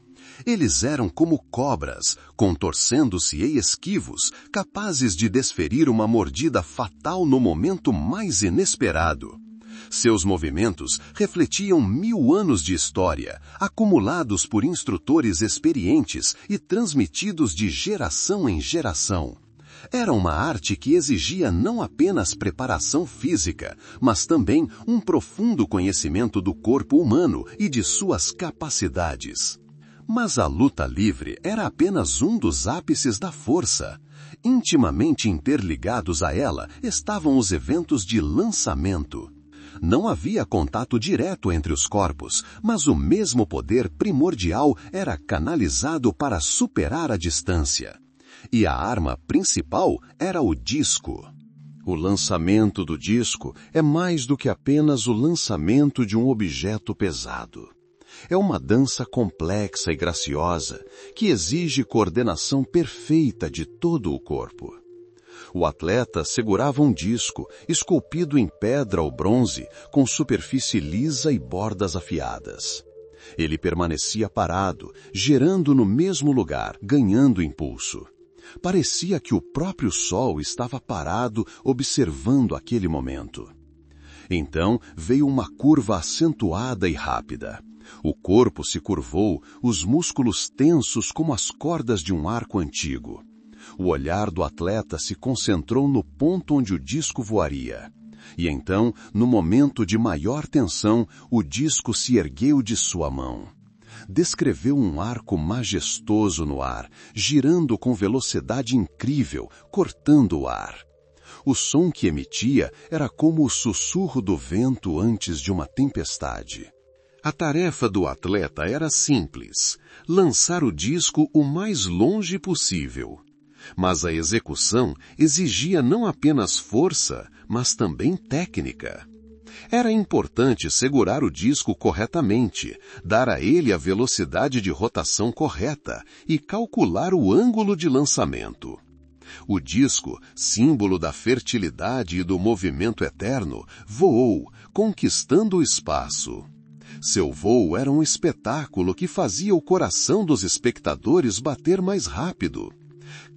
Eles eram como cobras, contorcendo-se e esquivos, capazes de desferir uma mordida fatal no momento mais inesperado. Seus movimentos refletiam 1000 anos de história, acumulados por instrutores experientes e transmitidos de geração em geração. Era uma arte que exigia não apenas preparação física, mas também um profundo conhecimento do corpo humano e de suas capacidades. Mas a luta livre era apenas um dos ápices da força. Intimamente interligados a ela estavam os eventos de lançamento. Não havia contato direto entre os corpos, mas o mesmo poder primordial era canalizado para superar a distância. E a arma principal era o disco. O lançamento do disco é mais do que apenas o lançamento de um objeto pesado. É uma dança complexa e graciosa que exige coordenação perfeita de todo o corpo. O atleta segurava um disco, esculpido em pedra ou bronze, com superfície lisa e bordas afiadas. Ele permanecia parado, girando no mesmo lugar, ganhando impulso. Parecia que o próprio sol estava parado, observando aquele momento. Então veio uma curva acentuada e rápida. O corpo se curvou, os músculos tensos como as cordas de um arco antigo. O olhar do atleta se concentrou no ponto onde o disco voaria. E então, no momento de maior tensão, o disco se ergueu de sua mão. Descreveu um arco majestoso no ar, girando com velocidade incrível, cortando o ar. O som que emitia era como o sussurro do vento antes de uma tempestade. A tarefa do atleta era simples: lançar o disco o mais longe possível. Mas a execução exigia não apenas força, mas também técnica. Era importante segurar o disco corretamente, dar a ele a velocidade de rotação correta e calcular o ângulo de lançamento. O disco, símbolo da fertilidade e do movimento eterno, voou, conquistando o espaço. Seu voo era um espetáculo que fazia o coração dos espectadores bater mais rápido.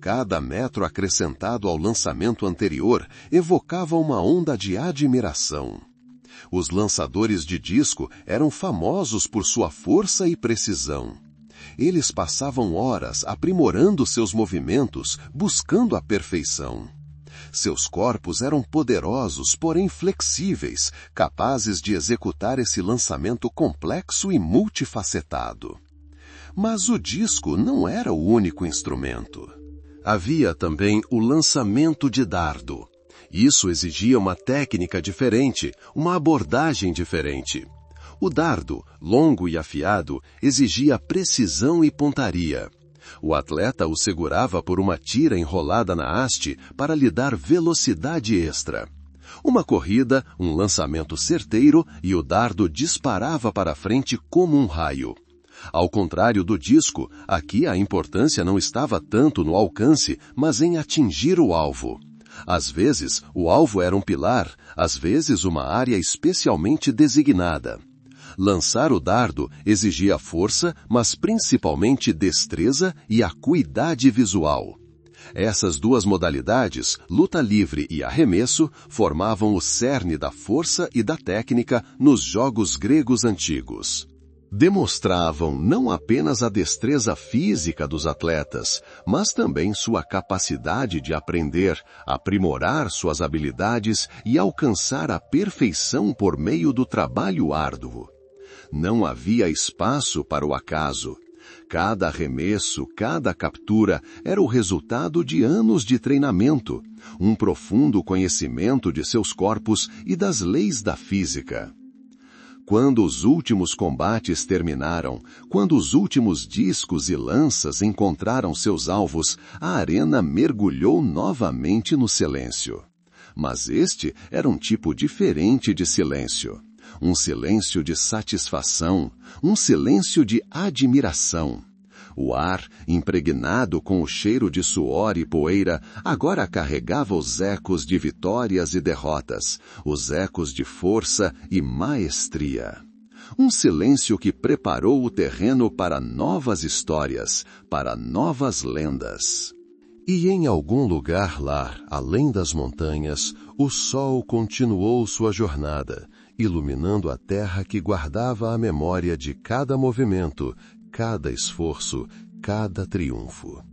Cada metro acrescentado ao lançamento anterior evocava uma onda de admiração. Os lançadores de disco eram famosos por sua força e precisão. Eles passavam horas aprimorando seus movimentos, buscando a perfeição. Seus corpos eram poderosos, porém flexíveis, capazes de executar esse lançamento complexo e multifacetado. Mas o disco não era o único instrumento. Havia também o lançamento de dardo. Isso exigia uma técnica diferente, uma abordagem diferente. O dardo, longo e afiado, exigia precisão e pontaria. O atleta o segurava por uma tira enrolada na haste para lhe dar velocidade extra. Uma corrida, um lançamento certeiro e o dardo disparava para frente como um raio. Ao contrário do disco, aqui a importância não estava tanto no alcance, mas em atingir o alvo. Às vezes, o alvo era um pilar, às vezes uma área especialmente designada. Lançar o dardo exigia força, mas principalmente destreza e acuidade visual. Essas duas modalidades, luta livre e arremesso, formavam o cerne da força e da técnica nos jogos gregos antigos. Demonstravam não apenas a destreza física dos atletas, mas também sua capacidade de aprender, aprimorar suas habilidades e alcançar a perfeição por meio do trabalho árduo. Não havia espaço para o acaso. Cada arremesso, cada captura era o resultado de anos de treinamento, um profundo conhecimento de seus corpos e das leis da física. Quando os últimos combates terminaram, quando os últimos discos e lanças encontraram seus alvos, a arena mergulhou novamente no silêncio. Mas este era um tipo diferente de silêncio. Um silêncio de satisfação, um silêncio de admiração. O ar, impregnado com o cheiro de suor e poeira, agora carregava os ecos de vitórias e derrotas, os ecos de força e maestria. Um silêncio que preparou o terreno para novas histórias, para novas lendas. E em algum lugar lá, além das montanhas, o sol continuou sua jornada, iluminando a terra que guardava a memória de cada movimento, cada esforço, cada triunfo.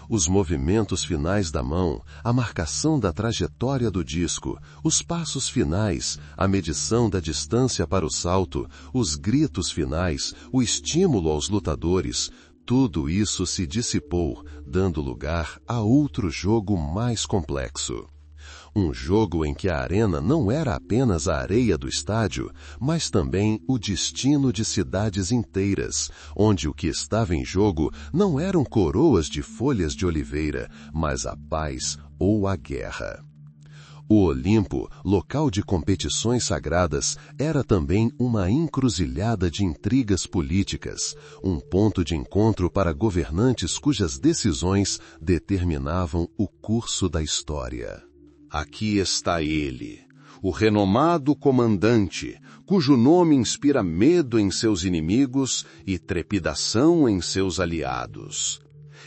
Os movimentos finais da mão, a marcação da trajetória do disco, os passos finais, a medição da distância para o salto, os gritos finais, o estímulo aos lutadores, tudo isso se dissipou, dando lugar a outro jogo mais complexo. Um jogo em que a arena não era apenas a areia do estádio, mas também o destino de cidades inteiras, onde o que estava em jogo não eram coroas de folhas de oliveira, mas a paz ou a guerra. O Olimpo, local de competições sagradas, era também uma encruzilhada de intrigas políticas, um ponto de encontro para governantes cujas decisões determinavam o curso da história. Aqui está ele, o renomado comandante, cujo nome inspira medo em seus inimigos e trepidação em seus aliados.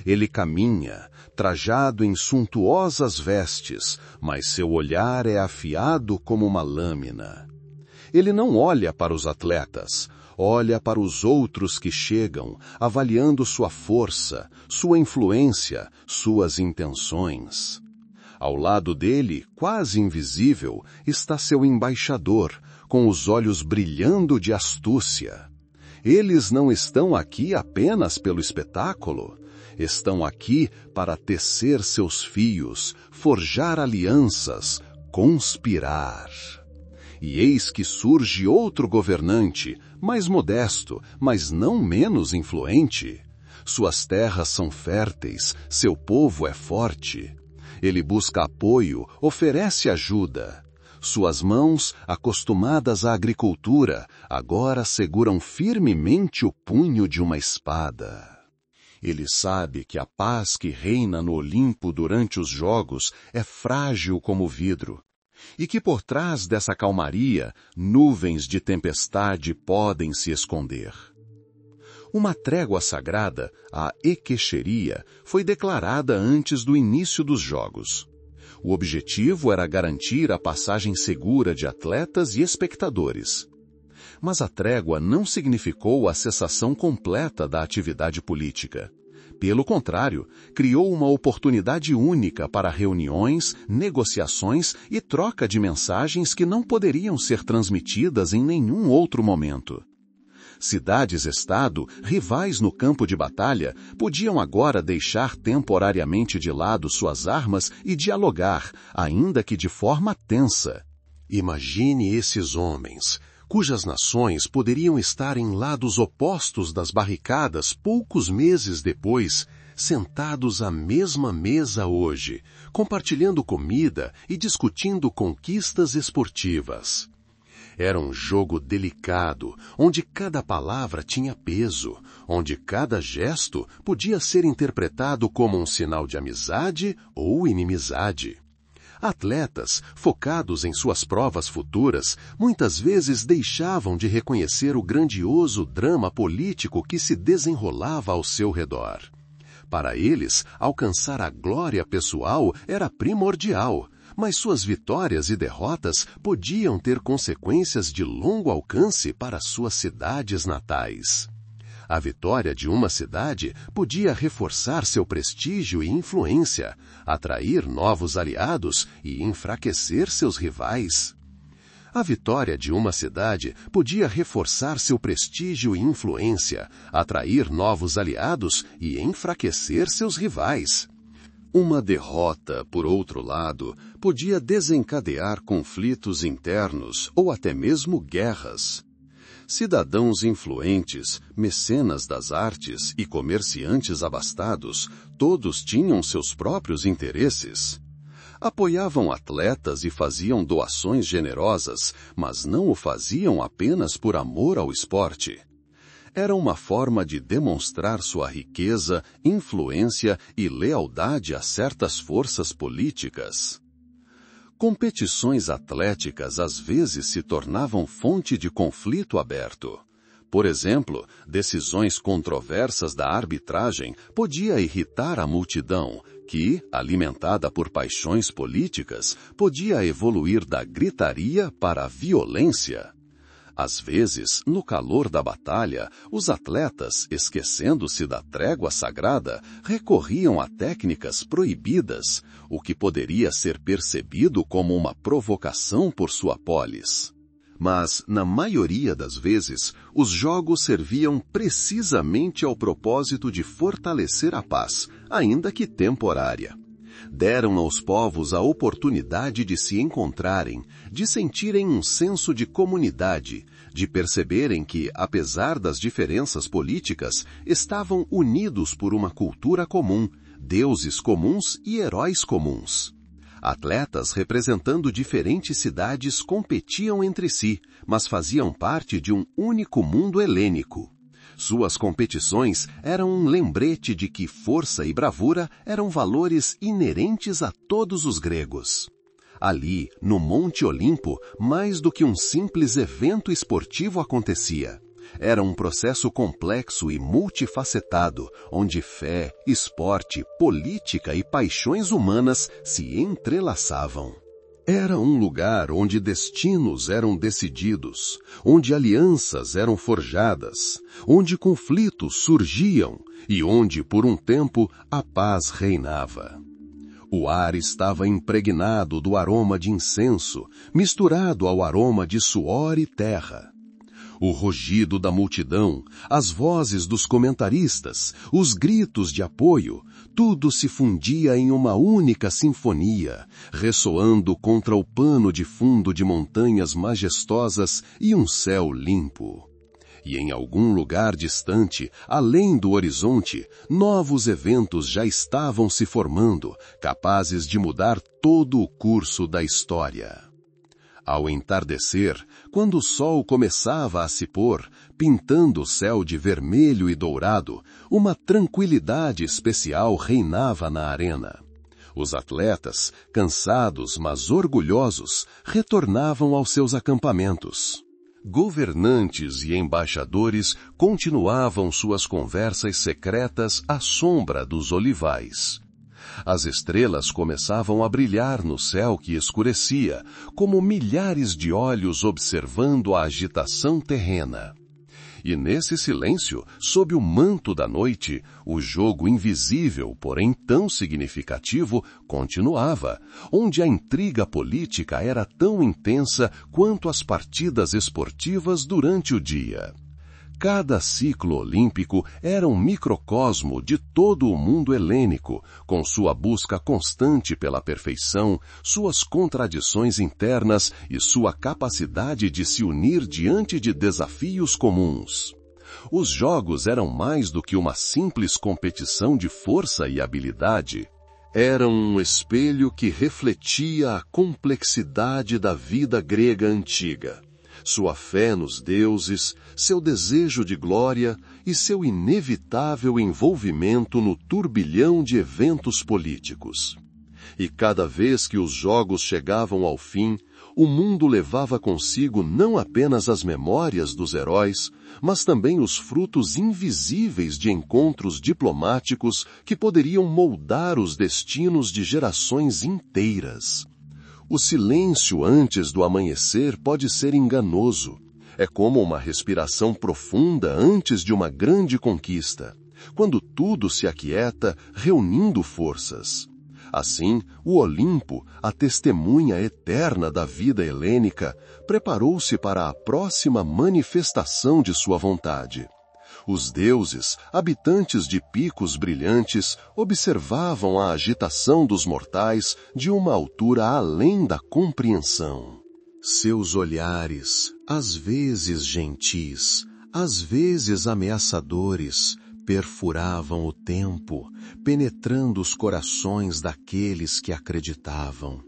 Ele caminha, trajado em suntuosas vestes, mas seu olhar é afiado como uma lâmina. Ele não olha para os atletas, olha para os outros que chegam, avaliando sua força, sua influência, suas intenções. Ao lado dele, quase invisível, está seu embaixador, com os olhos brilhando de astúcia. Eles não estão aqui apenas pelo espetáculo. Estão aqui para tecer seus fios, forjar alianças, conspirar. E eis que surge outro governante, mais modesto, mas não menos influente. Suas terras são férteis, seu povo é forte. Ele busca apoio, oferece ajuda. Suas mãos, acostumadas à agricultura, agora seguram firmemente o punho de uma espada. Ele sabe que a paz que reina no Olimpo durante os jogos é frágil como vidro, e que por trás dessa calmaria, nuvens de tempestade podem se esconder. Uma trégua sagrada, a Equexeria, foi declarada antes do início dos jogos. O objetivo era garantir a passagem segura de atletas e espectadores. Mas a trégua não significou a cessação completa da atividade política. Pelo contrário, criou uma oportunidade única para reuniões, negociações e troca de mensagens que não poderiam ser transmitidas em nenhum outro momento. Cidades-estado, rivais no campo de batalha, podiam agora deixar temporariamente de lado suas armas e dialogar, ainda que de forma tensa. Imagine esses homens, cujas nações poderiam estar em lados opostos das barricadas poucos meses depois, sentados à mesma mesa hoje, compartilhando comida e discutindo conquistas esportivas. Era um jogo delicado, onde cada palavra tinha peso, onde cada gesto podia ser interpretado como um sinal de amizade ou inimizade. Atletas, focados em suas provas futuras, muitas vezes deixavam de reconhecer o grandioso drama político que se desenrolava ao seu redor. Para eles, alcançar a glória pessoal era primordial, mas suas vitórias e derrotas podiam ter consequências de longo alcance para suas cidades natais. A vitória de uma cidade podia reforçar seu prestígio e influência, atrair novos aliados e enfraquecer seus rivais. A vitória de uma cidade podia reforçar seu prestígio e influência, atrair novos aliados e enfraquecer seus rivais. Uma derrota, por outro lado, podia desencadear conflitos internos ou até mesmo guerras. Cidadãos influentes, mecenas das artes e comerciantes abastados, todos tinham seus próprios interesses. Apoiavam atletas e faziam doações generosas, mas não o faziam apenas por amor ao esporte. Era uma forma de demonstrar sua riqueza, influência e lealdade a certas forças políticas. Competições atléticas às vezes se tornavam fonte de conflito aberto. Por exemplo, decisões controversas da arbitragem podia irritar a multidão, que, alimentada por paixões políticas, podia evoluir da gritaria para a violência. Às vezes, no calor da batalha, os atletas, esquecendo-se da trégua sagrada, recorriam a técnicas proibidas, o que poderia ser percebido como uma provocação por sua polis. Mas, na maioria das vezes, os jogos serviam precisamente ao propósito de fortalecer a paz, ainda que temporária. Deram aos povos a oportunidade de se encontrarem, de sentirem um senso de comunidade, de perceberem que, apesar das diferenças políticas, estavam unidos por uma cultura comum, deuses comuns e heróis comuns. Atletas representando diferentes cidades competiam entre si, mas faziam parte de um único mundo helênico. Suas competições eram um lembrete de que força e bravura eram valores inerentes a todos os gregos. Ali, no Monte Olimpo, mais do que um simples evento esportivo acontecia. Era um processo complexo e multifacetado, onde fé, esporte, política e paixões humanas se entrelaçavam. Era um lugar onde destinos eram decididos, onde alianças eram forjadas, onde conflitos surgiam e onde, por um tempo, a paz reinava. O ar estava impregnado do aroma de incenso, misturado ao aroma de suor e terra. O rugido da multidão, as vozes dos comentaristas, os gritos de apoio, tudo se fundia em uma única sinfonia, ressoando contra o pano de fundo de montanhas majestosas e um céu limpo. E em algum lugar distante, além do horizonte, novos eventos já estavam se formando, capazes de mudar todo o curso da história. Ao entardecer, quando o sol começava a se pôr, pintando o céu de vermelho e dourado, uma tranquilidade especial reinava na arena. Os atletas, cansados mas orgulhosos, retornavam aos seus acampamentos. Governantes e embaixadores continuavam suas conversas secretas à sombra dos olivais. As estrelas começavam a brilhar no céu que escurecia, como milhares de olhos observando a agitação terrena. E nesse silêncio, sob o manto da noite, o jogo invisível, porém tão significativo, continuava, onde a intriga política era tão intensa quanto as partidas esportivas durante o dia. Cada ciclo olímpico era um microcosmo de todo o mundo helênico, com sua busca constante pela perfeição, suas contradições internas e sua capacidade de se unir diante de desafios comuns. Os jogos eram mais do que uma simples competição de força e habilidade. Eram um espelho que refletia a complexidade da vida grega antiga. Sua fé nos deuses, seu desejo de glória e seu inevitável envolvimento no turbilhão de eventos políticos. E cada vez que os jogos chegavam ao fim, o mundo levava consigo não apenas as memórias dos heróis, mas também os frutos invisíveis de encontros diplomáticos que poderiam moldar os destinos de gerações inteiras. O silêncio antes do amanhecer pode ser enganoso. É como uma respiração profunda antes de uma grande conquista, quando tudo se aquieta, reunindo forças. Assim, o Olimpo, a testemunha eterna da vida helênica, preparou-se para a próxima manifestação de sua vontade. Os deuses, habitantes de picos brilhantes, observavam a agitação dos mortais de uma altura além da compreensão. Seus olhares, às vezes gentis, às vezes ameaçadores, perfuravam o tempo, penetrando os corações daqueles que acreditavam.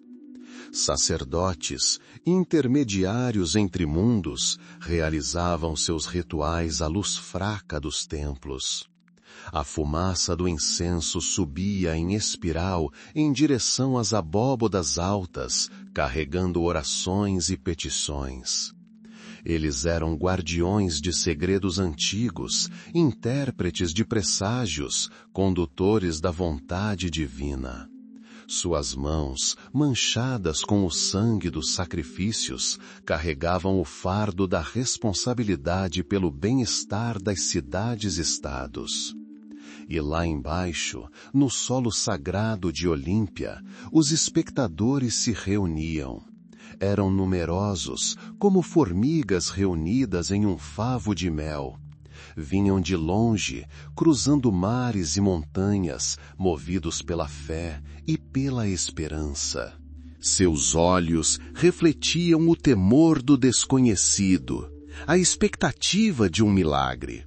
Sacerdotes, intermediários entre mundos, realizavam seus rituais à luz fraca dos templos. A fumaça do incenso subia em espiral em direção às abóbodas altas, carregando orações e petições. Eles eram guardiões de segredos antigos, intérpretes de presságios, condutores da vontade divina. Suas mãos, manchadas com o sangue dos sacrifícios, carregavam o fardo da responsabilidade pelo bem-estar das cidades-estados. E lá embaixo, no solo sagrado de Olímpia, os espectadores se reuniam. Eram numerosos, como formigas reunidas em um favo de mel. Vinham de longe, cruzando mares e montanhas, movidos pela fé e pela esperança. Seus olhos refletiam o temor do desconhecido, a expectativa de um milagre.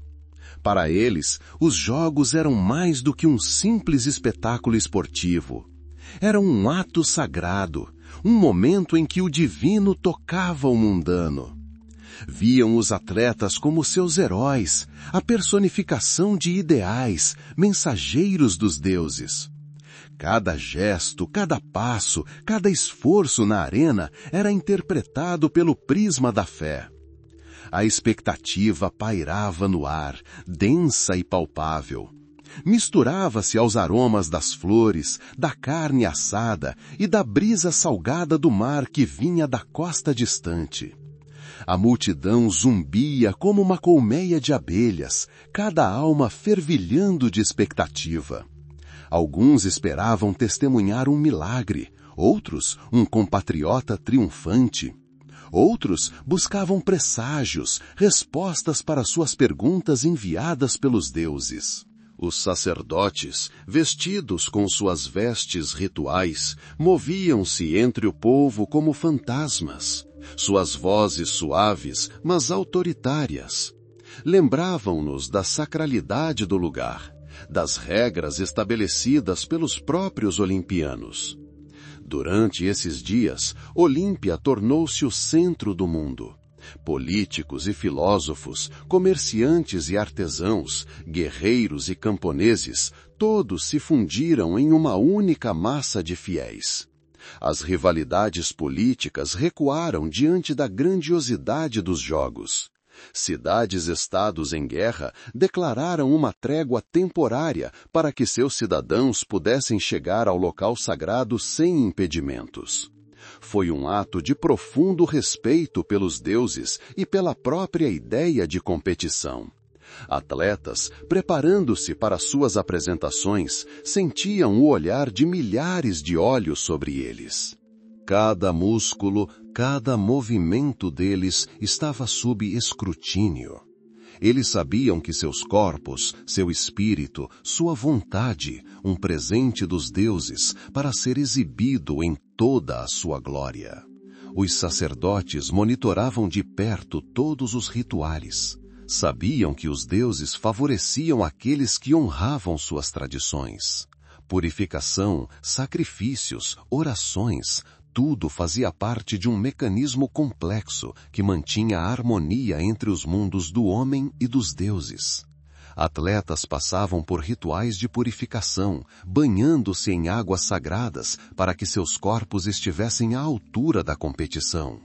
Para eles, os jogos eram mais do que um simples espetáculo esportivo. Era um ato sagrado, um momento em que o divino tocava o mundano. Viam os atletas como seus heróis, a personificação de ideais, mensageiros dos deuses. Cada gesto, cada passo, cada esforço na arena era interpretado pelo prisma da fé. A expectativa pairava no ar, densa e palpável. Misturava-se aos aromas das flores, da carne assada e da brisa salgada do mar que vinha da costa distante. A multidão zumbia como uma colmeia de abelhas, cada alma fervilhando de expectativa. Alguns esperavam testemunhar um milagre, outros um compatriota triunfante. Outros buscavam presságios, respostas para suas perguntas enviadas pelos deuses. Os sacerdotes, vestidos com suas vestes rituais, moviam-se entre o povo como fantasmas. Suas vozes suaves, mas autoritárias, lembravam-nos da sacralidade do lugar, das regras estabelecidas pelos próprios olimpianos. Durante esses dias, Olímpia tornou-se o centro do mundo. Políticos e filósofos, comerciantes e artesãos, guerreiros e camponeses, todos se fundiram em uma única massa de fiéis. As rivalidades políticas recuaram diante da grandiosidade dos jogos. Cidades-estados em guerra declararam uma trégua temporária para que seus cidadãos pudessem chegar ao local sagrado sem impedimentos. Foi um ato de profundo respeito pelos deuses e pela própria ideia de competição. Atletas, preparando-se para suas apresentações, sentiam o olhar de milhares de olhos sobre eles. Cada músculo, cada movimento deles estava sob escrutínio. Eles sabiam que seus corpos, seu espírito, sua vontade, um presente dos deuses para ser exibido em toda a sua glória. Os sacerdotes monitoravam de perto todos os rituais. Sabiam que os deuses favoreciam aqueles que honravam suas tradições. Purificação, sacrifícios, orações, tudo fazia parte de um mecanismo complexo que mantinha a harmonia entre os mundos do homem e dos deuses. Atletas passavam por rituais de purificação, banhando-se em águas sagradas para que seus corpos estivessem à altura da competição.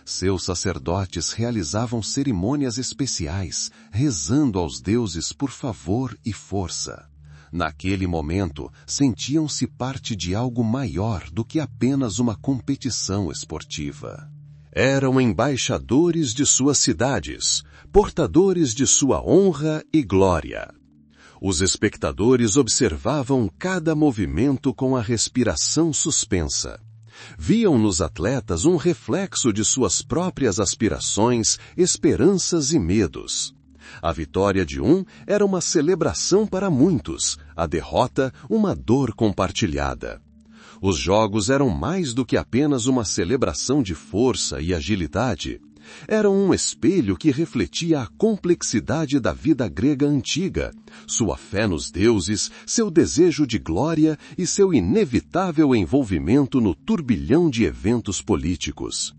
Seus sacerdotes realizavam cerimônias especiais, rezando aos deuses por favor e força. Naquele momento, sentiam-se parte de algo maior do que apenas uma competição esportiva. Eram embaixadores de suas cidades, portadores de sua honra e glória. Os espectadores observavam cada movimento com a respiração suspensa. Viam nos atletas um reflexo de suas próprias aspirações, esperanças e medos. A vitória de um era uma celebração para muitos, a derrota uma dor compartilhada. Os jogos eram mais do que apenas uma celebração de força e agilidade. Eram um espelho que refletia a complexidade da vida grega antiga, sua fé nos deuses, seu desejo de glória e seu inevitável envolvimento no turbilhão de eventos políticos.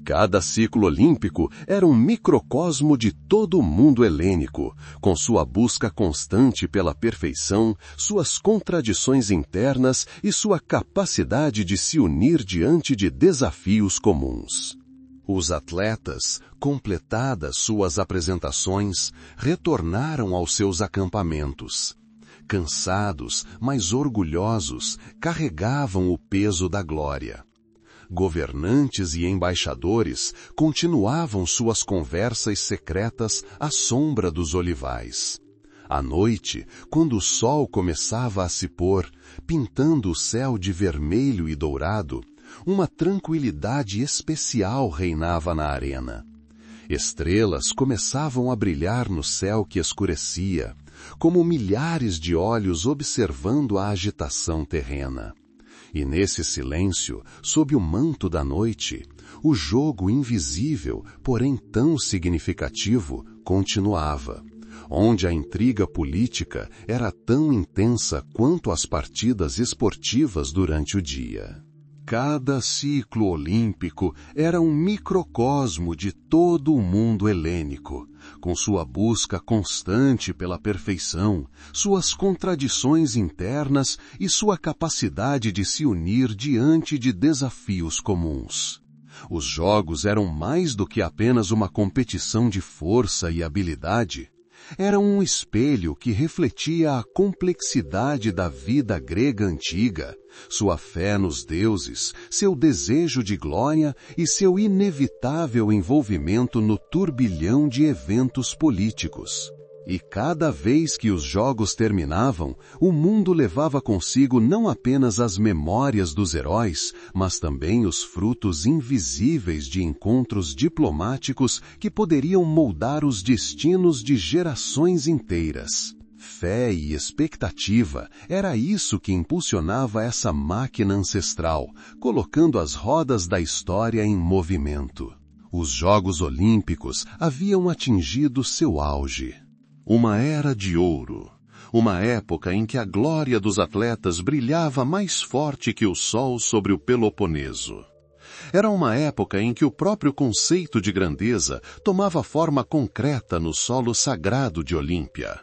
Cada ciclo olímpico era um microcosmo de todo o mundo helênico, com sua busca constante pela perfeição, suas contradições internas e sua capacidade de se unir diante de desafios comuns. Os atletas, completadas suas apresentações, retornaram aos seus acampamentos. Cansados, mas orgulhosos, carregavam o peso da glória. Governantes e embaixadores continuavam suas conversas secretas à sombra dos olivais. À noite, quando o sol começava a se pôr, pintando o céu de vermelho e dourado, uma tranquilidade especial reinava na arena. Estrelas começavam a brilhar no céu que escurecia, como milhares de olhos observando a agitação terrena. E nesse silêncio, sob o manto da noite, o jogo invisível, porém tão significativo, continuava, onde a intriga política era tão intensa quanto as partidas esportivas durante o dia. Cada ciclo olímpico era um microcosmo de todo o mundo helênico, com sua busca constante pela perfeição, suas contradições internas e sua capacidade de se unir diante de desafios comuns. Os jogos eram mais do que apenas uma competição de força e habilidade. Era um espelho que refletia a complexidade da vida grega antiga, sua fé nos deuses, seu desejo de glória e seu inevitável envolvimento no turbilhão de eventos políticos. E cada vez que os jogos terminavam, o mundo levava consigo não apenas as memórias dos heróis, mas também os frutos invisíveis de encontros diplomáticos que poderiam moldar os destinos de gerações inteiras. Fé e expectativa, era isso que impulsionava essa máquina ancestral, colocando as rodas da história em movimento. Os Jogos Olímpicos haviam atingido seu auge. Uma era de ouro, uma época em que a glória dos atletas brilhava mais forte que o sol sobre o Peloponeso. Era uma época em que o próprio conceito de grandeza tomava forma concreta no solo sagrado de Olímpia.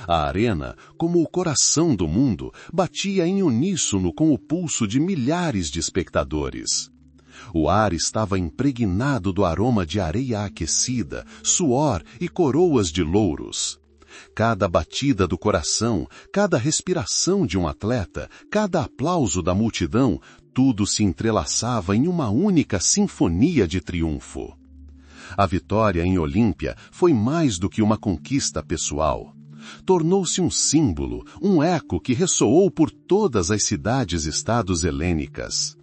A arena, como o coração do mundo, batia em uníssono com o pulso de milhares de espectadores. O ar estava impregnado do aroma de areia aquecida, suor e coroas de louros. Cada batida do coração, cada respiração de um atleta, cada aplauso da multidão, tudo se entrelaçava em uma única sinfonia de triunfo. A vitória em Olímpia foi mais do que uma conquista pessoal. Tornou-se um símbolo, um eco que ressoou por todas as cidades-estados helênicas.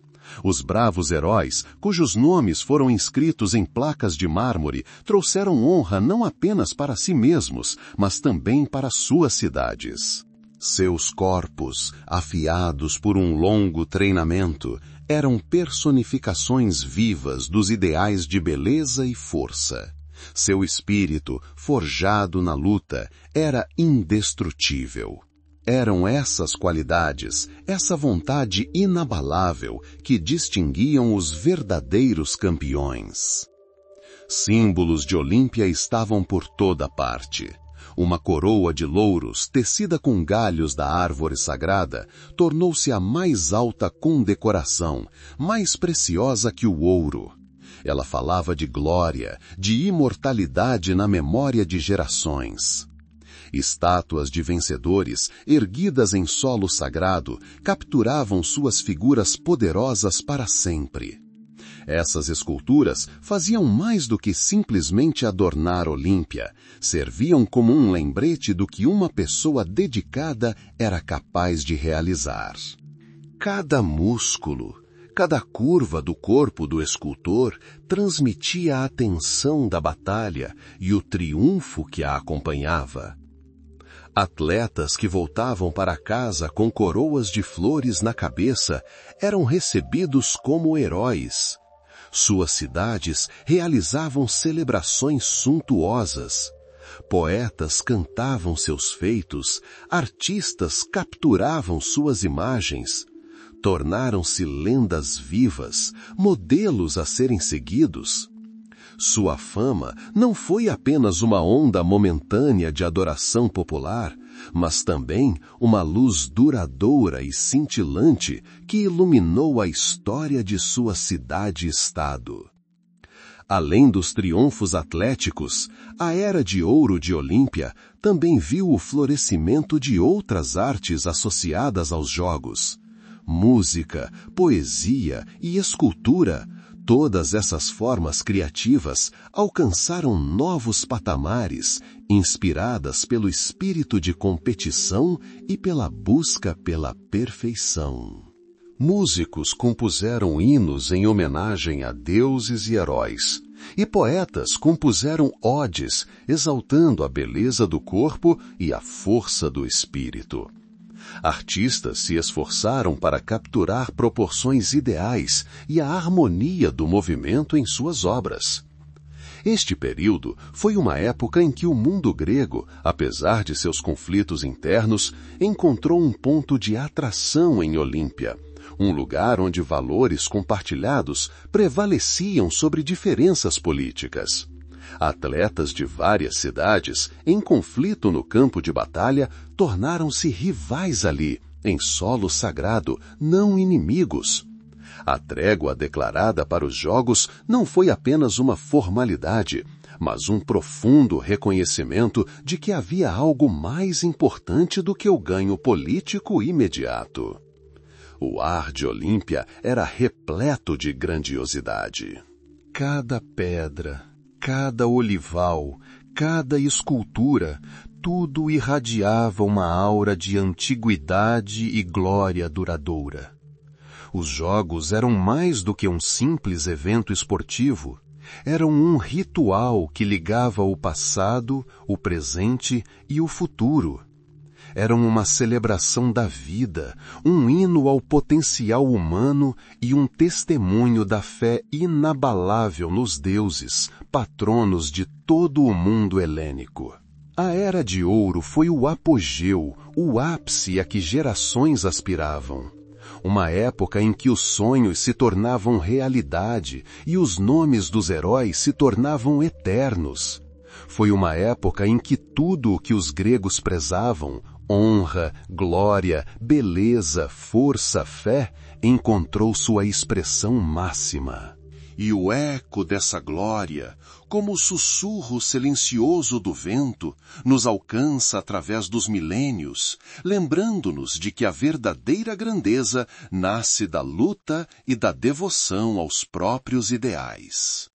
Os bravos heróis, cujos nomes foram inscritos em placas de mármore, trouxeram honra não apenas para si mesmos, mas também para suas cidades. Seus corpos, afiados por um longo treinamento, eram personificações vivas dos ideais de beleza e força. Seu espírito, forjado na luta, era indestrutível. Eram essas qualidades, essa vontade inabalável, que distinguiam os verdadeiros campeões. Símbolos de Olímpia estavam por toda parte. Uma coroa de louros, tecida com galhos da árvore sagrada, tornou-se a mais alta condecoração, mais preciosa que o ouro. Ela falava de glória, de imortalidade na memória de gerações. Estátuas de vencedores, erguidas em solo sagrado, capturavam suas figuras poderosas para sempre. Essas esculturas faziam mais do que simplesmente adornar Olímpia, serviam como um lembrete do que uma pessoa dedicada era capaz de realizar. Cada músculo, cada curva do corpo do escultor transmitia a tensão da batalha e o triunfo que a acompanhava. Atletas que voltavam para casa com coroas de flores na cabeça eram recebidos como heróis. Suas cidades realizavam celebrações suntuosas. Poetas cantavam seus feitos, artistas capturavam suas imagens. Tornaram-se lendas vivas, modelos a serem seguidos. Sua fama não foi apenas uma onda momentânea de adoração popular, mas também uma luz duradoura e cintilante que iluminou a história de sua cidade-estado. Além dos triunfos atléticos, a Era de Ouro de Olímpia também viu o florescimento de outras artes associadas aos Jogos. Música, poesia e escultura, todas essas formas criativas alcançaram novos patamares, inspiradas pelo espírito de competição e pela busca pela perfeição. Músicos compuseram hinos em homenagem a deuses e heróis, e poetas compuseram odes exaltando a beleza do corpo e a força do espírito. Artistas se esforçaram para capturar proporções ideais e a harmonia do movimento em suas obras. Este período foi uma época em que o mundo grego, apesar de seus conflitos internos, encontrou um ponto de atração em Olímpia, um lugar onde valores compartilhados prevaleciam sobre diferenças políticas. Atletas de várias cidades, em conflito no campo de batalha, tornaram-se rivais ali, em solo sagrado, não inimigos. A trégua declarada para os jogos não foi apenas uma formalidade, mas um profundo reconhecimento de que havia algo mais importante do que o ganho político imediato. O ar de Olímpia era repleto de grandiosidade. Cada pedra, cada olival, cada escultura, tudo irradiava uma aura de antiguidade e glória duradoura. Os jogos eram mais do que um simples evento esportivo. Eram um ritual que ligava o passado, o presente e o futuro. Eram uma celebração da vida, um hino ao potencial humano e um testemunho da fé inabalável nos deuses, patronos de todo o mundo helênico. A Era de Ouro foi o apogeu, o ápice a que gerações aspiravam. Uma época em que os sonhos se tornavam realidade e os nomes dos heróis se tornavam eternos. Foi uma época em que tudo o que os gregos prezavam, honra, glória, beleza, força, fé, encontrou sua expressão máxima. E o eco dessa glória, como o sussurro silencioso do vento, nos alcança através dos milênios, lembrando-nos de que a verdadeira grandeza nasce da luta e da devoção aos próprios ideais.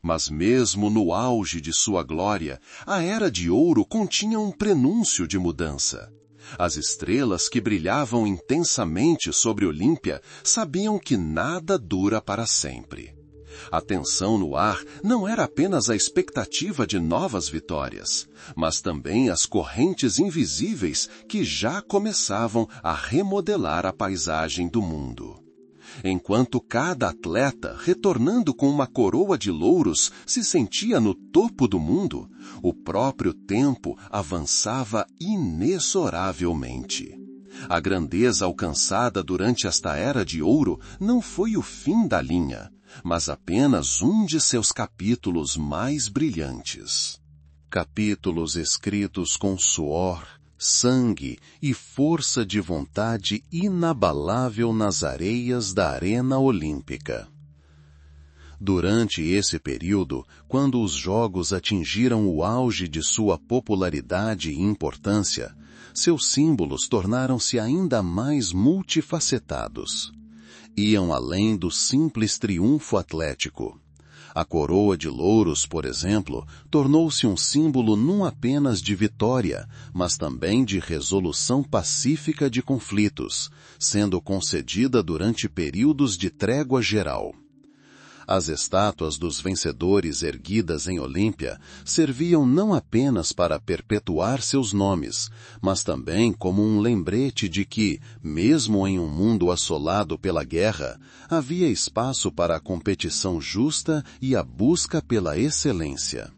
Mas mesmo no auge de sua glória, a Era de Ouro continha um prenúncio de mudança. As estrelas que brilhavam intensamente sobre Olímpia sabiam que nada dura para sempre. A tensão no ar não era apenas a expectativa de novas vitórias, mas também as correntes invisíveis que já começavam a remodelar a paisagem do mundo. Enquanto cada atleta, retornando com uma coroa de louros, se sentia no topo do mundo, o próprio tempo avançava inexoravelmente. A grandeza alcançada durante esta Era de Ouro não foi o fim da linha, mas apenas um de seus capítulos mais brilhantes. Capítulos escritos com suor, sangue e força de vontade inabalável nas areias da arena olímpica. Durante esse período, quando os jogos atingiram o auge de sua popularidade e importância, seus símbolos tornaram-se ainda mais multifacetados. Iam além do simples triunfo atlético. A coroa de louros, por exemplo, tornou-se um símbolo não apenas de vitória, mas também de resolução pacífica de conflitos, sendo concedida durante períodos de trégua geral. As estátuas dos vencedores erguidas em Olímpia serviam não apenas para perpetuar seus nomes, mas também como um lembrete de que, mesmo em um mundo assolado pela guerra, havia espaço para a competição justa e a busca pela excelência.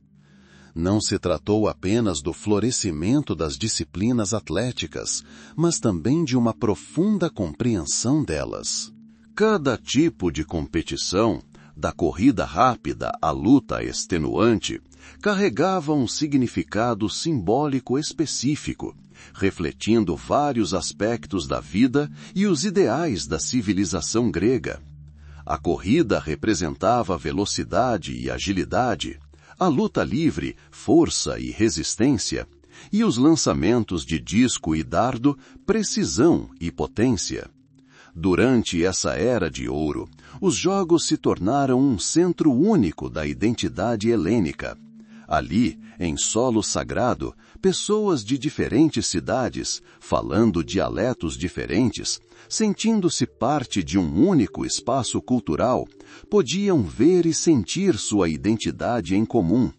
Não se tratou apenas do florescimento das disciplinas atléticas, mas também de uma profunda compreensão delas. Cada tipo de competição, da corrida rápida à luta extenuante, carregava um significado simbólico específico, refletindo vários aspectos da vida e os ideais da civilização grega. A corrida representava velocidade e agilidade, a luta livre, força e resistência, e os lançamentos de disco e dardo, precisão e potência. Durante essa Era de Ouro, os jogos se tornaram um centro único da identidade helênica. Ali, em solo sagrado, pessoas de diferentes cidades, falando dialetos diferentes, sentindo-se parte de um único espaço cultural, podiam ver e sentir sua identidade em comum.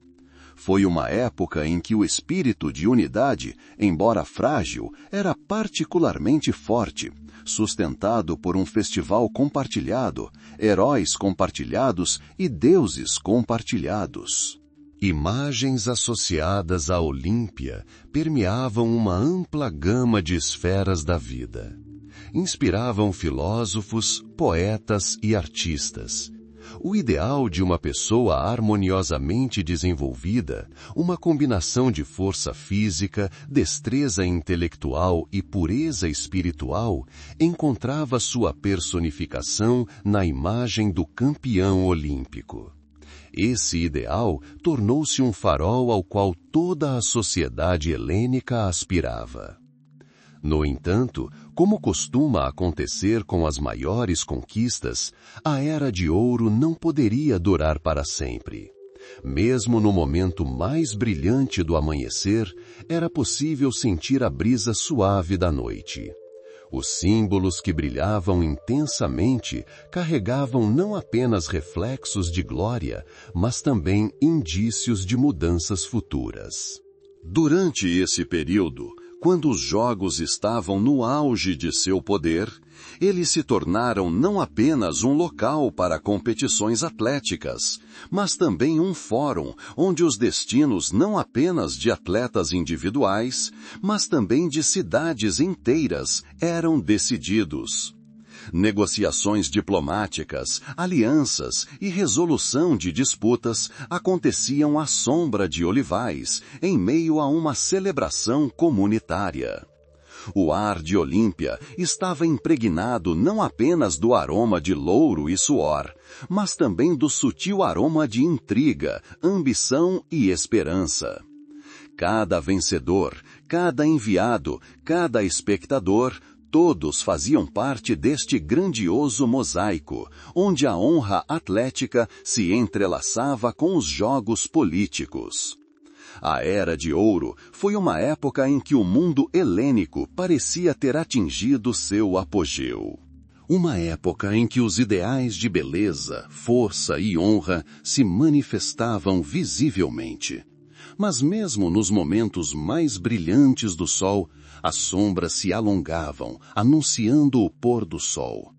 Foi uma época em que o espírito de unidade, embora frágil, era particularmente forte, sustentado por um festival compartilhado, heróis compartilhados e deuses compartilhados. Imagens associadas à Olímpia permeavam uma ampla gama de esferas da vida. Inspiravam filósofos, poetas e artistas. O ideal de uma pessoa harmoniosamente desenvolvida, uma combinação de força física, destreza intelectual e pureza espiritual, encontrava sua personificação na imagem do campeão olímpico. Esse ideal tornou-se um farol ao qual toda a sociedade helênica aspirava. No entanto, como costuma acontecer com as maiores conquistas, a Era de Ouro não poderia durar para sempre. Mesmo no momento mais brilhante do amanhecer, era possível sentir a brisa suave da noite. Os símbolos que brilhavam intensamente carregavam não apenas reflexos de glória, mas também indícios de mudanças futuras. Durante esse período, quando os jogos estavam no auge de seu poder, eles se tornaram não apenas um local para competições atléticas, mas também um fórum onde os destinos não apenas de atletas individuais, mas também de cidades inteiras eram decididos. Negociações diplomáticas, alianças e resolução de disputas aconteciam à sombra de olivais, em meio a uma celebração comunitária. O ar de Olímpia estava impregnado não apenas do aroma de louro e suor, mas também do sutil aroma de intriga, ambição e esperança. Cada vencedor, cada enviado, cada espectador, todos faziam parte deste grandioso mosaico, onde a honra atlética se entrelaçava com os jogos políticos. A Era de Ouro foi uma época em que o mundo helênico parecia ter atingido seu apogeu. Uma época em que os ideais de beleza, força e honra se manifestavam visivelmente. Mas mesmo nos momentos mais brilhantes do sol, as sombras se alongavam, anunciando o pôr do sol.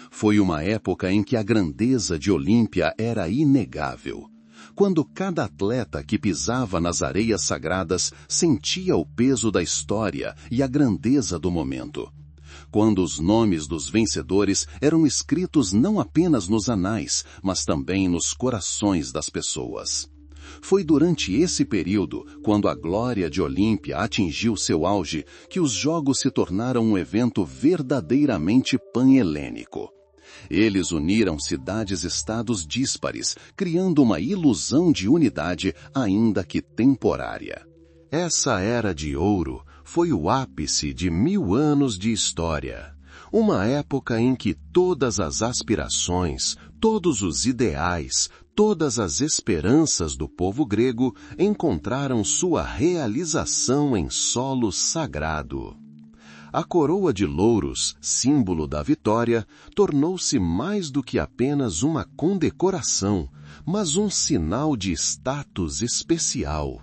Foi uma época em que a grandeza de Olímpia era inegável. Quando cada atleta que pisava nas areias sagradas sentia o peso da história e a grandeza do momento. Quando os nomes dos vencedores eram escritos não apenas nos anais, mas também nos corações das pessoas. Foi durante esse período, quando a glória de Olímpia atingiu seu auge, que os Jogos se tornaram um evento verdadeiramente pan-helênico. Eles uniram cidades-estados díspares, criando uma ilusão de unidade, ainda que temporária. Essa Era de Ouro foi o ápice de 1000 anos de história. Uma época em que todas as aspirações, todos os ideais, todas as esperanças do povo grego encontraram sua realização em solo sagrado. A coroa de louros, símbolo da vitória, tornou-se mais do que apenas uma condecoração, mas um sinal de status especial.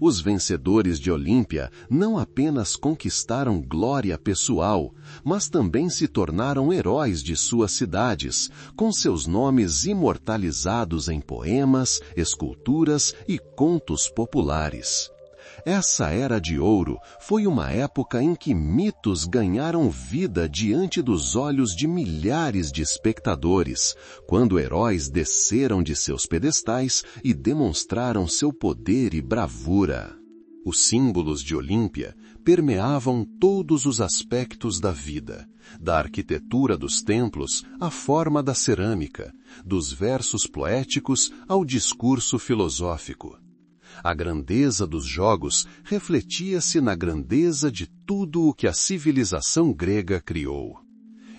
Os vencedores de Olímpia não apenas conquistaram glória pessoal, mas também se tornaram heróis de suas cidades, com seus nomes imortalizados em poemas, esculturas e contos populares. Essa Era de Ouro foi uma época em que mitos ganharam vida diante dos olhos de milhares de espectadores, quando heróis desceram de seus pedestais e demonstraram seu poder e bravura. Os símbolos de Olímpia permeavam todos os aspectos da vida, da arquitetura dos templos à forma da cerâmica, dos versos poéticos ao discurso filosófico. A grandeza dos jogos refletia-se na grandeza de tudo o que a civilização grega criou.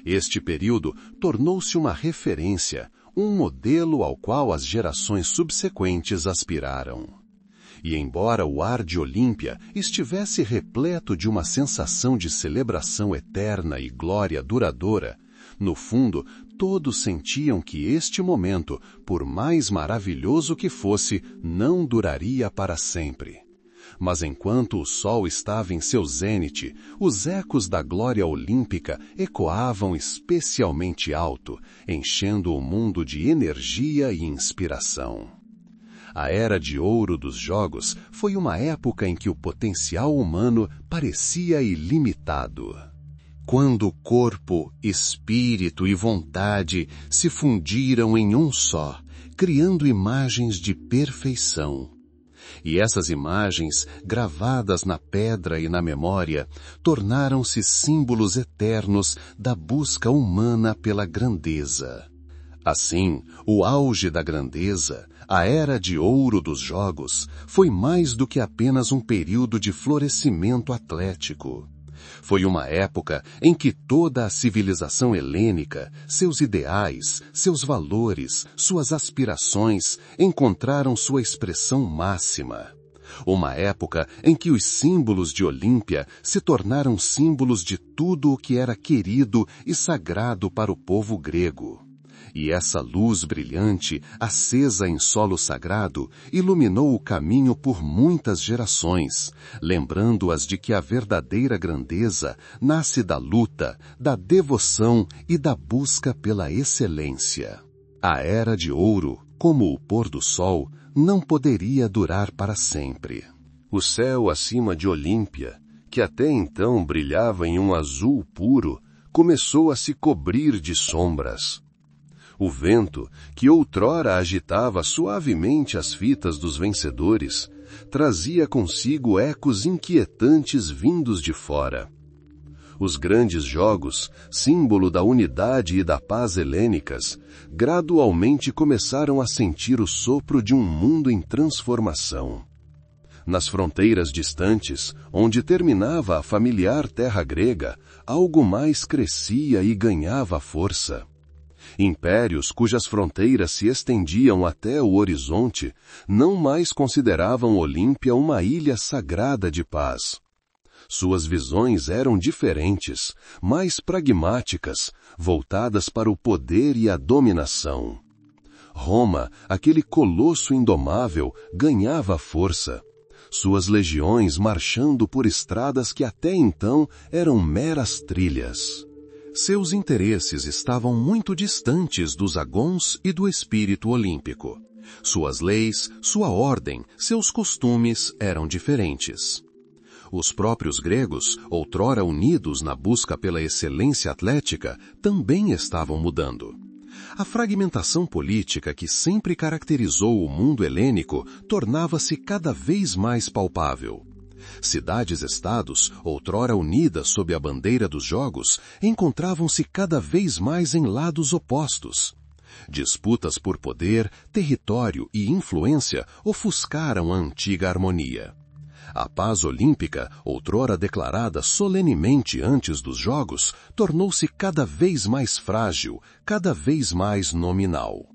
Este período tornou-se uma referência, um modelo ao qual as gerações subsequentes aspiraram. E embora o ar de Olímpia estivesse repleto de uma sensação de celebração eterna e glória duradoura, no fundo, todos sentiam que este momento, por mais maravilhoso que fosse, não duraria para sempre. Mas enquanto o sol estava em seu zênite, os ecos da glória olímpica ecoavam especialmente alto, enchendo o mundo de energia e inspiração. A Era de Ouro dos Jogos foi uma época em que o potencial humano parecia ilimitado. quando corpo, espírito e vontade se fundiram em um só, criando imagens de perfeição. E essas imagens, gravadas na pedra e na memória, tornaram-se símbolos eternos da busca humana pela grandeza. Assim, o auge da grandeza, a era de ouro dos jogos, foi mais do que apenas um período de florescimento atlético. Foi uma época em que toda a civilização helênica, seus ideais, seus valores, suas aspirações encontraram sua expressão máxima. Uma época em que os símbolos de Olímpia se tornaram símbolos de tudo o que era querido e sagrado para o povo grego. E essa luz brilhante, acesa em solo sagrado, iluminou o caminho por muitas gerações, lembrando-as de que a verdadeira grandeza nasce da luta, da devoção e da busca pela excelência. A Era de Ouro, como o pôr do sol, não poderia durar para sempre. O céu acima de Olímpia, que até então brilhava em um azul puro, começou a se cobrir de sombras. O vento, que outrora agitava suavemente as fitas dos vencedores, trazia consigo ecos inquietantes vindos de fora. Os grandes jogos, símbolo da unidade e da paz helênicas, gradualmente começaram a sentir o sopro de um mundo em transformação. Nas fronteiras distantes, onde terminava a familiar terra grega, algo mais crescia e ganhava força. Impérios cujas fronteiras se estendiam até o horizonte não mais consideravam Olímpia uma ilha sagrada de paz. Suas visões eram diferentes, mais pragmáticas, voltadas para o poder e a dominação. Roma, aquele colosso indomável, ganhava força. Suas legiões marchando por estradas que até então eram meras trilhas. Seus interesses estavam muito distantes dos agons e do espírito olímpico. Suas leis, sua ordem, seus costumes eram diferentes. Os próprios gregos, outrora unidos na busca pela excelência atlética, também estavam mudando. A fragmentação política que sempre caracterizou o mundo helênico tornava-se cada vez mais palpável. Cidades-estados, outrora unidas sob a bandeira dos jogos, encontravam-se cada vez mais em lados opostos. Disputas por poder, território e influência ofuscaram a antiga harmonia. A paz olímpica, outrora declarada solenemente antes dos jogos, tornou-se cada vez mais frágil, cada vez mais nominal.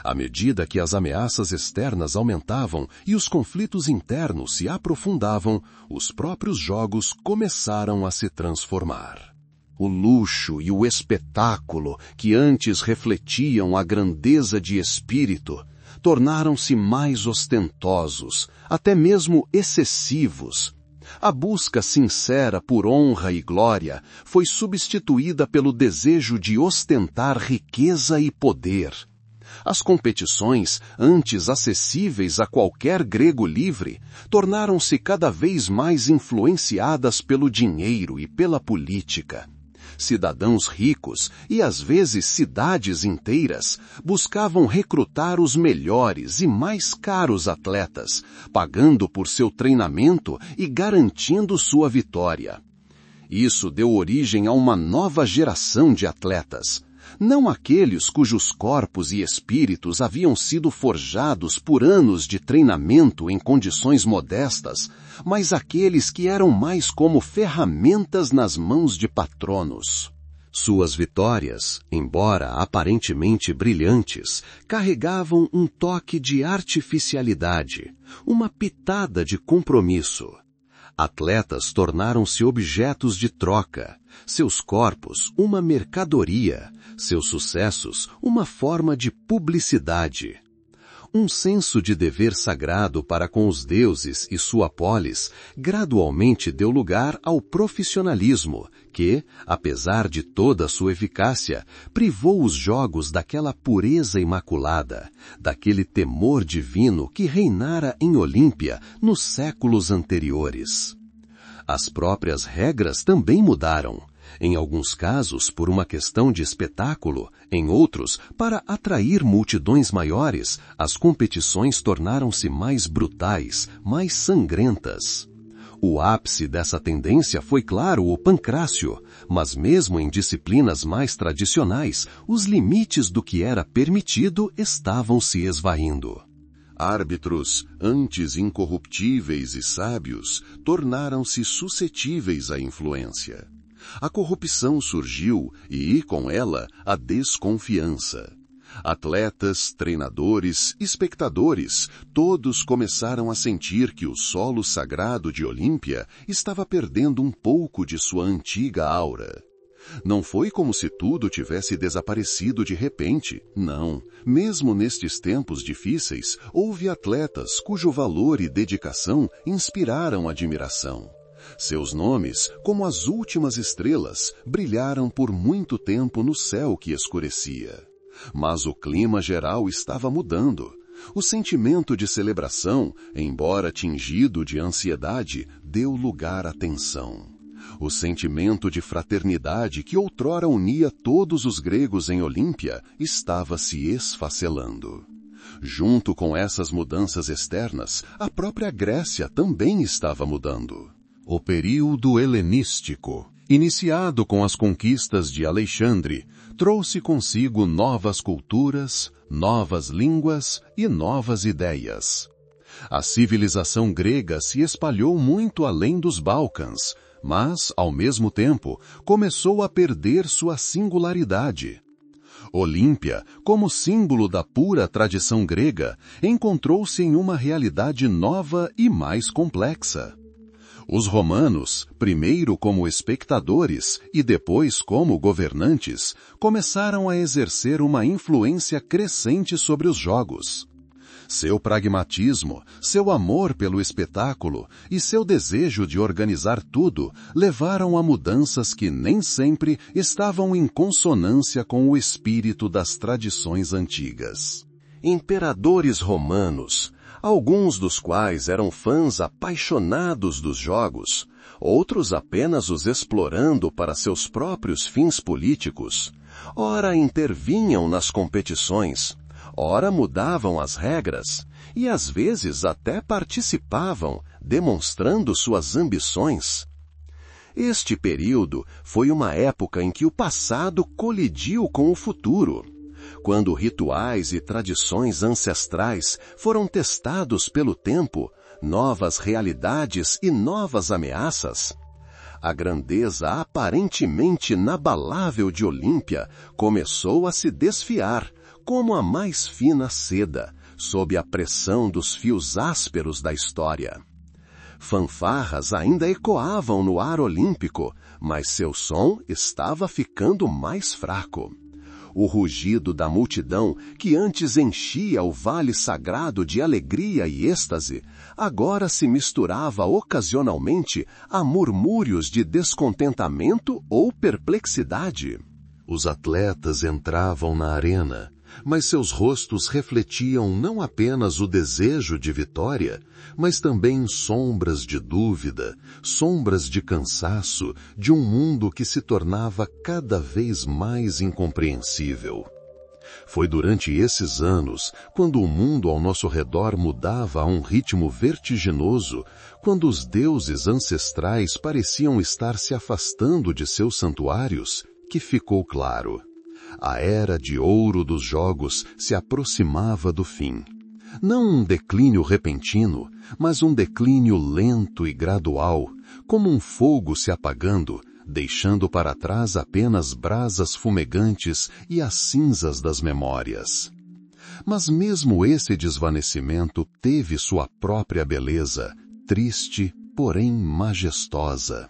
À medida que as ameaças externas aumentavam e os conflitos internos se aprofundavam, os próprios jogos começaram a se transformar. O luxo e o espetáculo, que antes refletiam a grandeza de espírito, tornaram-se mais ostentosos, até mesmo excessivos. A busca sincera por honra e glória foi substituída pelo desejo de ostentar riqueza e poder. As competições, antes acessíveis a qualquer grego livre, tornaram-se cada vez mais influenciadas pelo dinheiro e pela política. Cidadãos ricos e às vezes cidades inteiras buscavam recrutar os melhores e mais caros atletas, pagando por seu treinamento e garantindo sua vitória. Isso deu origem a uma nova geração de atletas. Não aqueles cujos corpos e espíritos haviam sido forjados por anos de treinamento em condições modestas, mas aqueles que eram mais como ferramentas nas mãos de patronos. Suas vitórias, embora aparentemente brilhantes, carregavam um toque de artificialidade, uma pitada de compromisso. Atletas tornaram-se objetos de troca, seus corpos uma mercadoria, seus sucessos uma forma de publicidade. Um senso de dever sagrado para com os deuses e sua polis gradualmente deu lugar ao profissionalismo, que, apesar de toda sua eficácia, privou os jogos daquela pureza imaculada, daquele temor divino que reinara em Olímpia nos séculos anteriores. As próprias regras também mudaram. Em alguns casos, por uma questão de espetáculo, em outros, para atrair multidões maiores, as competições tornaram-se mais brutais, mais sangrentas. O ápice dessa tendência foi, claro, o pancrácio, mas mesmo em disciplinas mais tradicionais, os limites do que era permitido estavam se esvaindo. Árbitros, antes incorruptíveis e sábios, tornaram-se suscetíveis à influência. A corrupção surgiu e, com ela, a desconfiança. Atletas, treinadores, espectadores, todos começaram a sentir que o solo sagrado de Olímpia estava perdendo um pouco de sua antiga aura. Não foi como se tudo tivesse desaparecido de repente, não. Mesmo nestes tempos difíceis, houve atletas cujo valor e dedicação inspiraram admiração. Seus nomes, como as últimas estrelas, brilharam por muito tempo no céu que escurecia. Mas o clima geral estava mudando. O sentimento de celebração, embora tingido de ansiedade, deu lugar à tensão. O sentimento de fraternidade que outrora unia todos os gregos em Olímpia estava se esfacelando. Junto com essas mudanças externas, a própria Grécia também estava mudando. O período helenístico, iniciado com as conquistas de Alexandre, trouxe consigo novas culturas, novas línguas e novas ideias. A civilização grega se espalhou muito além dos Balcãs, mas, ao mesmo tempo, começou a perder sua singularidade. Olímpia, como símbolo da pura tradição grega, encontrou-se em uma realidade nova e mais complexa. Os romanos, primeiro como espectadores e depois como governantes, começaram a exercer uma influência crescente sobre os jogos. Seu pragmatismo, seu amor pelo espetáculo e seu desejo de organizar tudo levaram a mudanças que nem sempre estavam em consonância com o espírito das tradições antigas. Imperadores romanos, alguns dos quais eram fãs apaixonados dos jogos, outros apenas os explorando para seus próprios fins políticos, ora intervinham nas competições, ora mudavam as regras, e às vezes até participavam, demonstrando suas ambições. Este período foi uma época em que o passado colidiu com o futuro, quando rituais e tradições ancestrais foram testados pelo tempo, novas realidades e novas ameaças. A grandeza aparentemente inabalável de Olímpia começou a se desfiar, como a mais fina seda, sob a pressão dos fios ásperos da história. Fanfarras ainda ecoavam no ar olímpico, mas seu som estava ficando mais fraco. O rugido da multidão, que antes enchia o vale sagrado de alegria e êxtase, agora se misturava ocasionalmente a murmúrios de descontentamento ou perplexidade. Os atletas entravam na arena, mas seus rostos refletiam não apenas o desejo de vitória, mas também sombras de dúvida, sombras de cansaço, de um mundo que se tornava cada vez mais incompreensível. Foi durante esses anos, quando o mundo ao nosso redor mudava a um ritmo vertiginoso, quando os deuses ancestrais pareciam estar se afastando de seus santuários, que ficou claro: a era de ouro dos jogos se aproximava do fim. Não um declínio repentino, mas um declínio lento e gradual, como um fogo se apagando, deixando para trás apenas brasas fumegantes e as cinzas das memórias. Mas mesmo esse desvanecimento teve sua própria beleza, triste, porém majestosa.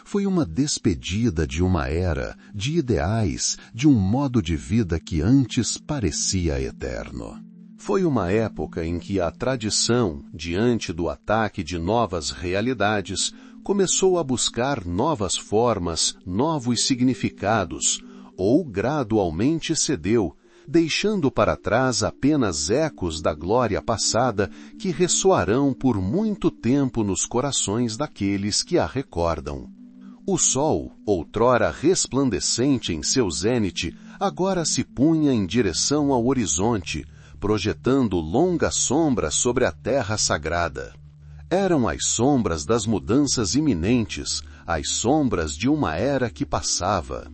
Foi uma despedida de uma era, de ideais, de um modo de vida que antes parecia eterno. Foi uma época em que a tradição, diante do ataque de novas realidades, começou a buscar novas formas, novos significados, ou gradualmente cedeu, deixando para trás apenas ecos da glória passada que ressoarão por muito tempo nos corações daqueles que a recordam. O sol, outrora resplandecente em seu zênite, agora se punha em direção ao horizonte, projetando longa sombra sobre a terra sagrada. Eram as sombras das mudanças iminentes, as sombras de uma era que passava.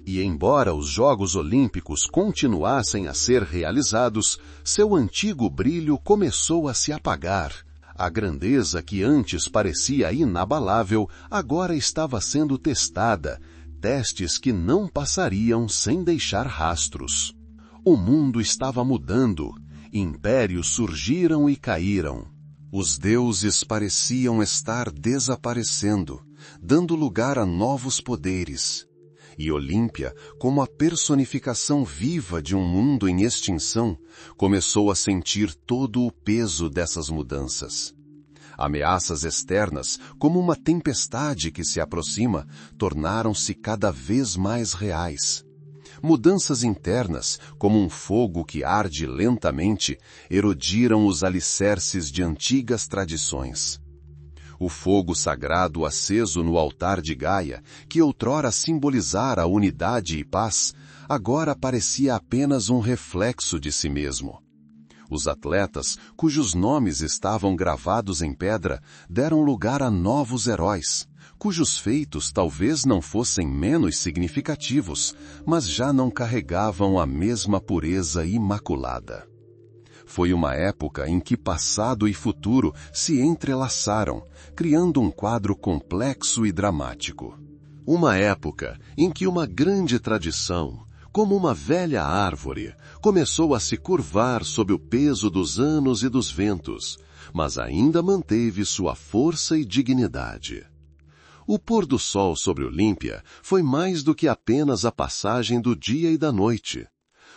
E embora os Jogos Olímpicos continuassem a ser realizados, seu antigo brilho começou a se apagar. A grandeza que antes parecia inabalável, agora estava sendo testada, testes que não passariam sem deixar rastros. O mundo estava mudando, impérios surgiram e caíram. Os deuses pareciam estar desaparecendo, dando lugar a novos poderes. E Olímpia, como a personificação viva de um mundo em extinção, começou a sentir todo o peso dessas mudanças. Ameaças externas, como uma tempestade que se aproxima, tornaram-se cada vez mais reais. Mudanças internas, como um fogo que arde lentamente, erodiram os alicerces de antigas tradições. O fogo sagrado aceso no altar de Gaia, que outrora simbolizara a unidade e paz, agora parecia apenas um reflexo de si mesmo. Os atletas, cujos nomes estavam gravados em pedra, deram lugar a novos heróis, cujos feitos talvez não fossem menos significativos, mas já não carregavam a mesma pureza imaculada. Foi uma época em que passado e futuro se entrelaçaram, criando um quadro complexo e dramático. Uma época em que uma grande tradição, como uma velha árvore, começou a se curvar sob o peso dos anos e dos ventos, mas ainda manteve sua força e dignidade. O pôr do sol sobre Olímpia foi mais do que apenas a passagem do dia e da noite.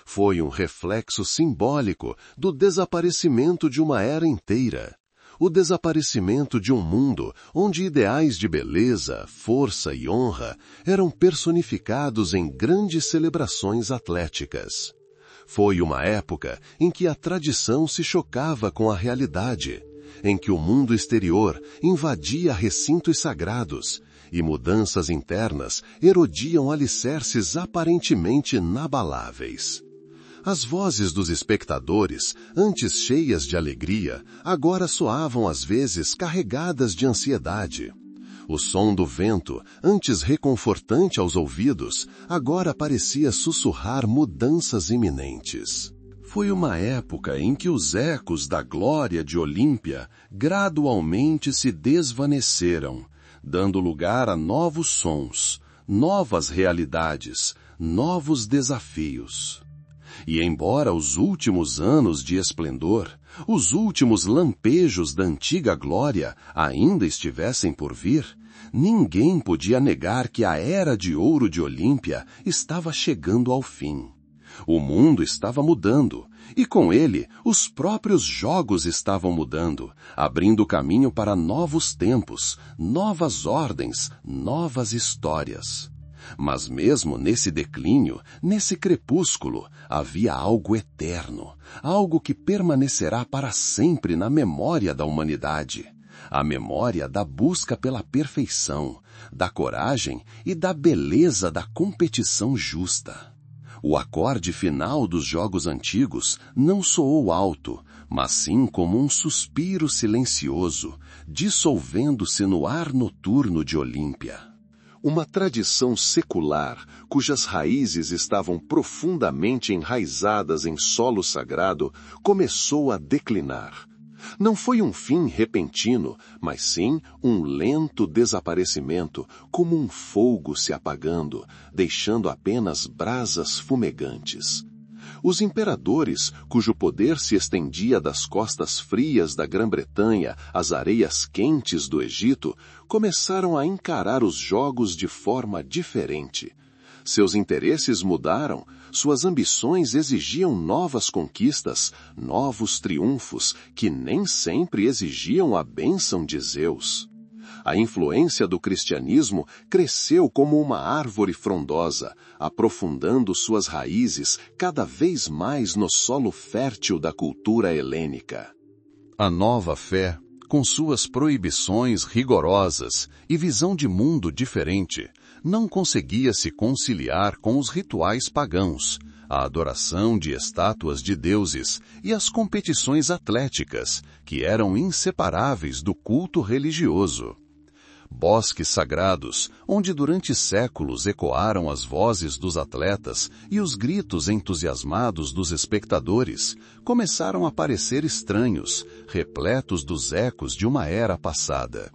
Foi um reflexo simbólico do desaparecimento de uma era inteira. O desaparecimento de um mundo onde ideais de beleza, força e honra eram personificados em grandes celebrações atléticas. Foi uma época em que a tradição se chocava com a realidade, em que o mundo exterior invadia recintos sagrados e mudanças internas erodiam alicerces aparentemente inabaláveis. As vozes dos espectadores, antes cheias de alegria, agora soavam às vezes carregadas de ansiedade. O som do vento, antes reconfortante aos ouvidos, agora parecia sussurrar mudanças iminentes. Foi uma época em que os ecos da glória de Olímpia gradualmente se desvaneceram, dando lugar a novos sons, novas realidades, novos desafios. E embora os últimos anos de esplendor, os últimos lampejos da antiga glória ainda estivessem por vir, ninguém podia negar que a era de ouro de Olímpia estava chegando ao fim. O mundo estava mudando, e com ele os próprios jogos estavam mudando, abrindo caminho para novos tempos, novas ordens, novas histórias. Mas mesmo nesse declínio, nesse crepúsculo, havia algo eterno, algo que permanecerá para sempre na memória da humanidade. A memória da busca pela perfeição, da coragem e da beleza da competição justa. O acorde final dos jogos antigos não soou alto, mas sim como um suspiro silencioso, dissolvendo-se no ar noturno de Olímpia. Uma tradição secular, cujas raízes estavam profundamente enraizadas em solo sagrado, começou a declinar. Não foi um fim repentino, mas sim um lento desaparecimento, como um fogo se apagando, deixando apenas brasas fumegantes. Os imperadores, cujo poder se estendia das costas frias da Grã-Bretanha às areias quentes do Egito, começaram a encarar os jogos de forma diferente. Seus interesses mudaram, suas ambições exigiam novas conquistas, novos triunfos, que nem sempre exigiam a bênção de Zeus. A influência do cristianismo cresceu como uma árvore frondosa, aprofundando suas raízes cada vez mais no solo fértil da cultura helênica. A nova fé, com suas proibições rigorosas e visão de mundo diferente, não conseguia se conciliar com os rituais pagãos, a adoração de estátuas de deuses e as competições atléticas, que eram inseparáveis do culto religioso. Bosques sagrados, onde durante séculos ecoaram as vozes dos atletas e os gritos entusiasmados dos espectadores, começaram a parecer estranhos, repletos dos ecos de uma era passada.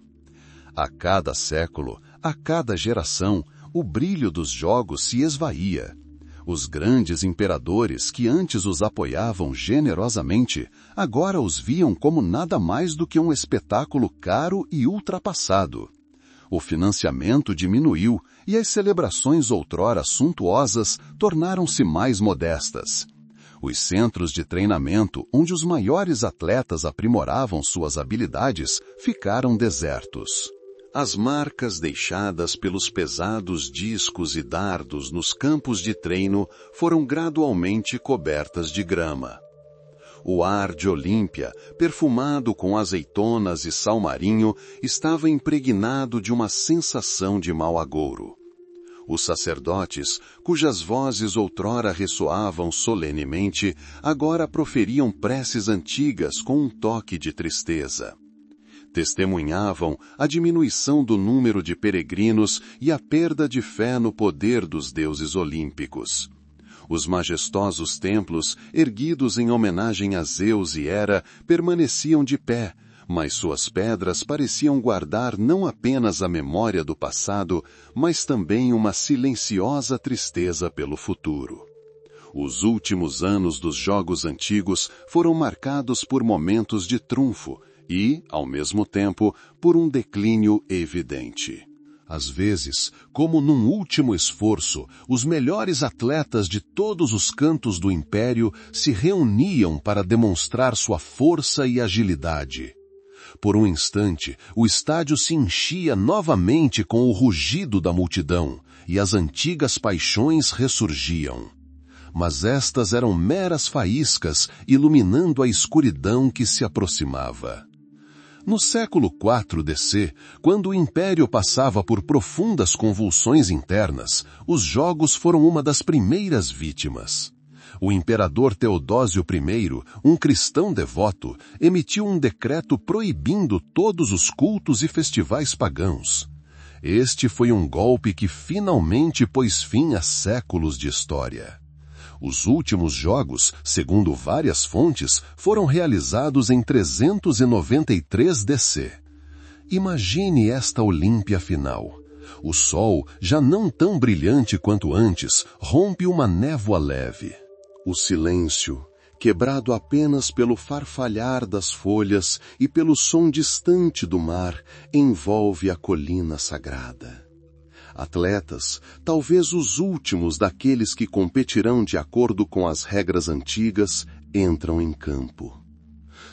A cada século, a cada geração, o brilho dos jogos se esvaía. Os grandes imperadores que antes os apoiavam generosamente, agora os viam como nada mais do que um espetáculo caro e ultrapassado. O financiamento diminuiu e as celebrações outrora suntuosas tornaram-se mais modestas. Os centros de treinamento, onde os maiores atletas aprimoravam suas habilidades, ficaram desertos. As marcas deixadas pelos pesados discos e dardos nos campos de treino foram gradualmente cobertas de grama. O ar de Olímpia, perfumado com azeitonas e salmarinho, estava impregnado de uma sensação de mau agouro. Os sacerdotes, cujas vozes outrora ressoavam solenemente, agora proferiam preces antigas com um toque de tristeza. Testemunhavam a diminuição do número de peregrinos e a perda de fé no poder dos deuses olímpicos. Os majestosos templos, erguidos em homenagem a Zeus e Hera, permaneciam de pé, mas suas pedras pareciam guardar não apenas a memória do passado, mas também uma silenciosa tristeza pelo futuro. Os últimos anos dos Jogos Antigos foram marcados por momentos de triunfo e, ao mesmo tempo, por um declínio evidente. Às vezes, como num último esforço, os melhores atletas de todos os cantos do império se reuniam para demonstrar sua força e agilidade. Por um instante, o estádio se enchia novamente com o rugido da multidão, e as antigas paixões ressurgiam. Mas estas eram meras faíscas, iluminando a escuridão que se aproximava. No século IV DC, quando o Império passava por profundas convulsões internas, os Jogos foram uma das primeiras vítimas. O imperador Teodósio I, um cristão devoto, emitiu um decreto proibindo todos os cultos e festivais pagãos. Este foi um golpe que finalmente pôs fim a séculos de história. Os últimos jogos, segundo várias fontes, foram realizados em 393 DC. Imagine esta Olímpia final. O sol, já não tão brilhante quanto antes, rompe uma névoa leve. O silêncio, quebrado apenas pelo farfalhar das folhas e pelo som distante do mar, envolve a colina sagrada. Atletas, talvez os últimos daqueles que competirão de acordo com as regras antigas, entram em campo.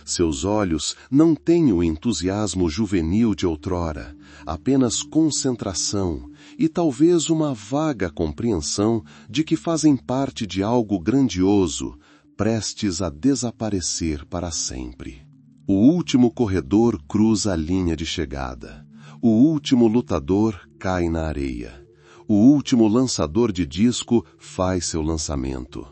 Seus olhos não têm o entusiasmo juvenil de outrora, apenas concentração e talvez uma vaga compreensão de que fazem parte de algo grandioso, prestes a desaparecer para sempre. O último corredor cruza a linha de chegada. O último lutador cai na areia. O último lançador de disco faz seu lançamento.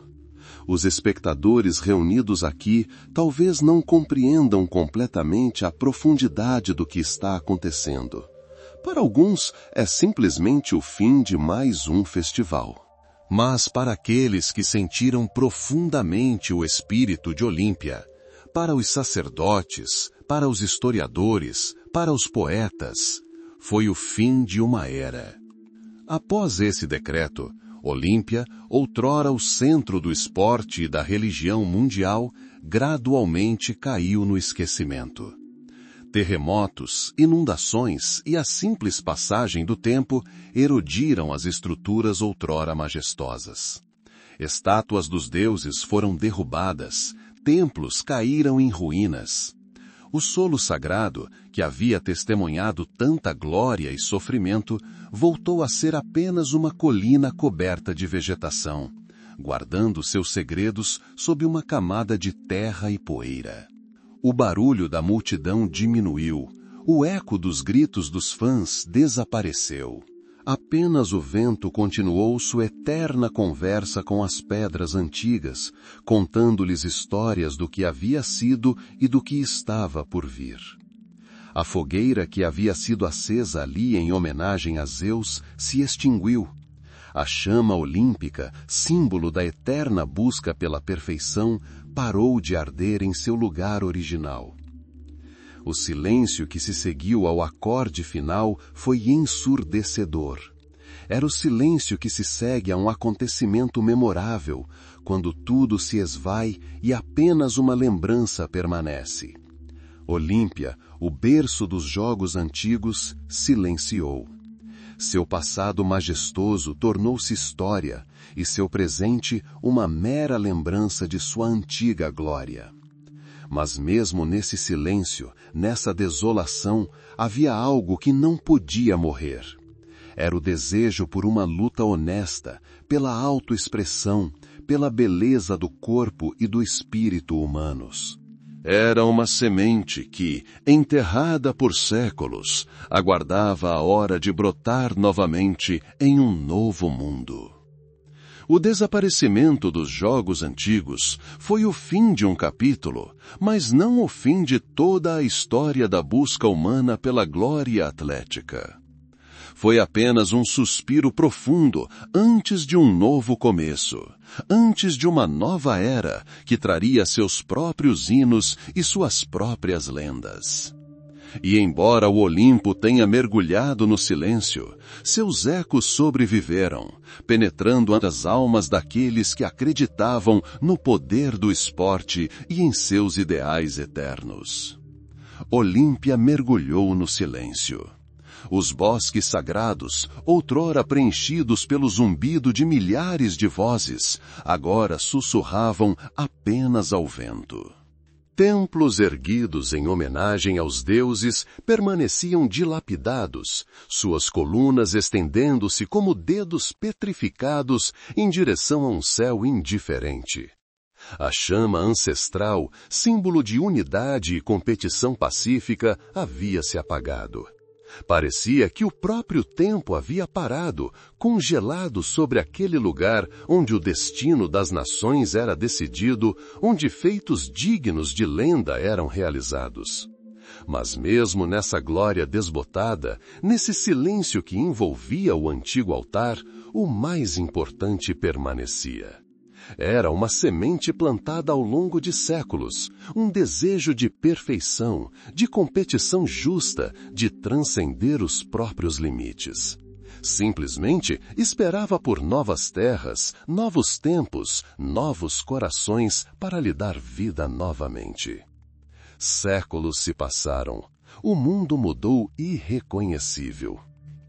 Os espectadores reunidos aqui talvez não compreendam completamente a profundidade do que está acontecendo. Para alguns, é simplesmente o fim de mais um festival. Mas para aqueles que sentiram profundamente o espírito de Olímpia, para os sacerdotes, para os historiadores, para os poetas, foi o fim de uma era. Após esse decreto, Olímpia, outrora o centro do esporte e da religião mundial, gradualmente caiu no esquecimento. Terremotos, inundações e a simples passagem do tempo erodiram as estruturas outrora majestosas. Estátuas dos deuses foram derrubadas, templos caíram em ruínas. O solo sagrado, que havia testemunhado tanta glória e sofrimento, voltou a ser apenas uma colina coberta de vegetação, guardando seus segredos sob uma camada de terra e poeira. O barulho da multidão diminuiu. O eco dos gritos dos fãs desapareceu. Apenas o vento continuou sua eterna conversa com as pedras antigas, contando-lhes histórias do que havia sido e do que estava por vir. A fogueira que havia sido acesa ali em homenagem a Zeus se extinguiu. A chama olímpica, símbolo da eterna busca pela perfeição, parou de arder em seu lugar original. O silêncio que se seguiu ao acorde final foi ensurdecedor. Era o silêncio que se segue a um acontecimento memorável, quando tudo se esvai e apenas uma lembrança permanece. Olímpia, o berço dos jogos antigos, silenciou. Seu passado majestoso tornou-se história, e seu presente uma mera lembrança de sua antiga glória. Mas mesmo nesse silêncio, nessa desolação, havia algo que não podia morrer. Era o desejo por uma luta honesta, pela autoexpressão, pela beleza do corpo e do espírito humanos. Era uma semente que, enterrada por séculos, aguardava a hora de brotar novamente em um novo mundo. O desaparecimento dos jogos antigos foi o fim de um capítulo, mas não o fim de toda a história da busca humana pela glória atlética. Foi apenas um suspiro profundo antes de um novo começo, antes de uma nova era que traria seus próprios hinos e suas próprias lendas. E embora o Olimpo tenha mergulhado no silêncio, seus ecos sobreviveram, penetrando as almas daqueles que acreditavam no poder do esporte e em seus ideais eternos. Olímpia mergulhou no silêncio. Os bosques sagrados, outrora preenchidos pelo zumbido de milhares de vozes, agora sussurravam apenas ao vento. Templos erguidos em homenagem aos deuses permaneciam dilapidados, suas colunas estendendo-se como dedos petrificados em direção a um céu indiferente. A chama ancestral, símbolo de unidade e competição pacífica, havia se apagado. Parecia que o próprio tempo havia parado, congelado sobre aquele lugar onde o destino das nações era decidido, onde feitos dignos de lenda eram realizados. Mas mesmo nessa glória desbotada, nesse silêncio que envolvia o antigo altar, o mais importante permanecia. Era uma semente plantada ao longo de séculos, um desejo de perfeição, de competição justa, de transcender os próprios limites. Simplesmente esperava por novas terras, novos tempos, novos corações para lhe dar vida novamente. Séculos se passaram. O mundo mudou irreconhecível.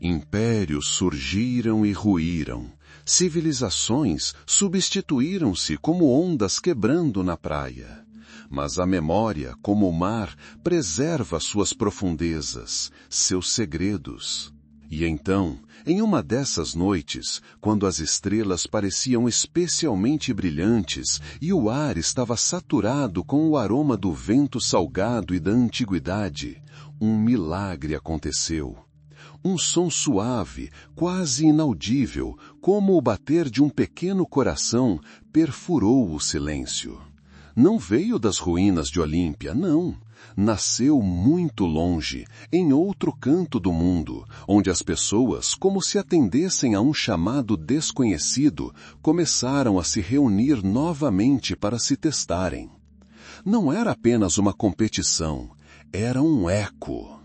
Impérios surgiram e ruíram. Civilizações substituíram-se como ondas quebrando na praia. Mas a memória, como o mar, preserva suas profundezas, seus segredos. E então, em uma dessas noites, quando as estrelas pareciam especialmente brilhantes e o ar estava saturado com o aroma do vento salgado e da antiguidade, um milagre aconteceu. Um som suave, quase inaudível, como o bater de um pequeno coração, perfurou o silêncio. Não veio das ruínas de Olímpia, não. Nasceu muito longe, em outro canto do mundo, onde as pessoas, como se atendessem a um chamado desconhecido, começaram a se reunir novamente para se testarem. Não era apenas uma competição, era um eco.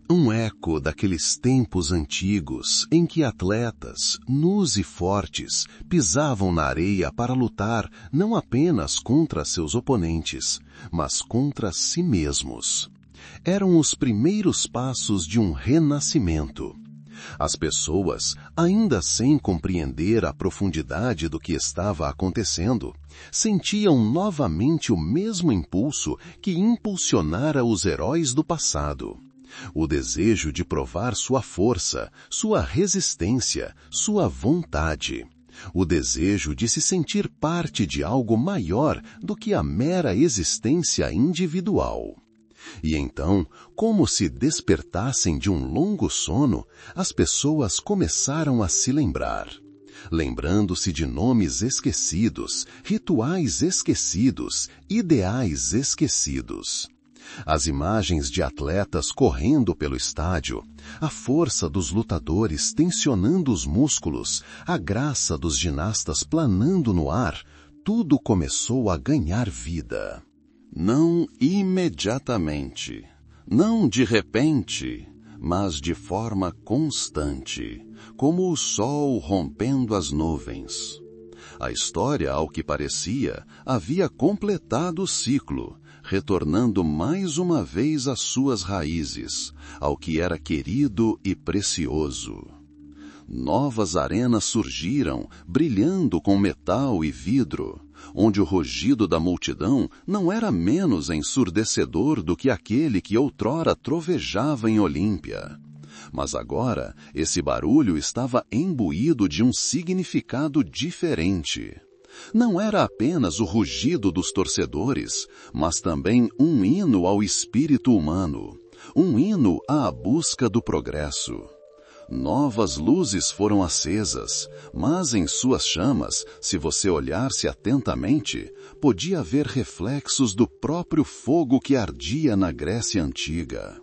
Um eco daqueles tempos antigos em que atletas, nus e fortes, pisavam na areia para lutar não apenas contra seus oponentes, mas contra si mesmos. Eram os primeiros passos de um renascimento. As pessoas, ainda sem compreender a profundidade do que estava acontecendo, sentiam novamente o mesmo impulso que impulsionara os heróis do passado. O desejo de provar sua força, sua resistência, sua vontade. O desejo de se sentir parte de algo maior do que a mera existência individual. E então, como se despertassem de um longo sono, as pessoas começaram a se lembrar. Lembrando-se de nomes esquecidos, rituais esquecidos, ideais esquecidos. As imagens de atletas correndo pelo estádio, a força dos lutadores tensionando os músculos, a graça dos ginastas planando no ar, tudo começou a ganhar vida. Não imediatamente, não de repente, mas de forma constante, como o sol rompendo as nuvens. A história, ao que parecia, havia completado o ciclo, retornando mais uma vez às suas raízes, ao que era querido e precioso. Novas arenas surgiram, brilhando com metal e vidro, onde o rugido da multidão não era menos ensurdecedor do que aquele que outrora trovejava em Olímpia. Mas agora, esse barulho estava imbuído de um significado diferente. Não era apenas o rugido dos torcedores, mas também um hino ao espírito humano, um hino à busca do progresso. Novas luzes foram acesas, mas em suas chamas, se você olhasse atentamente, podia ver reflexos do próprio fogo que ardia na Grécia Antiga.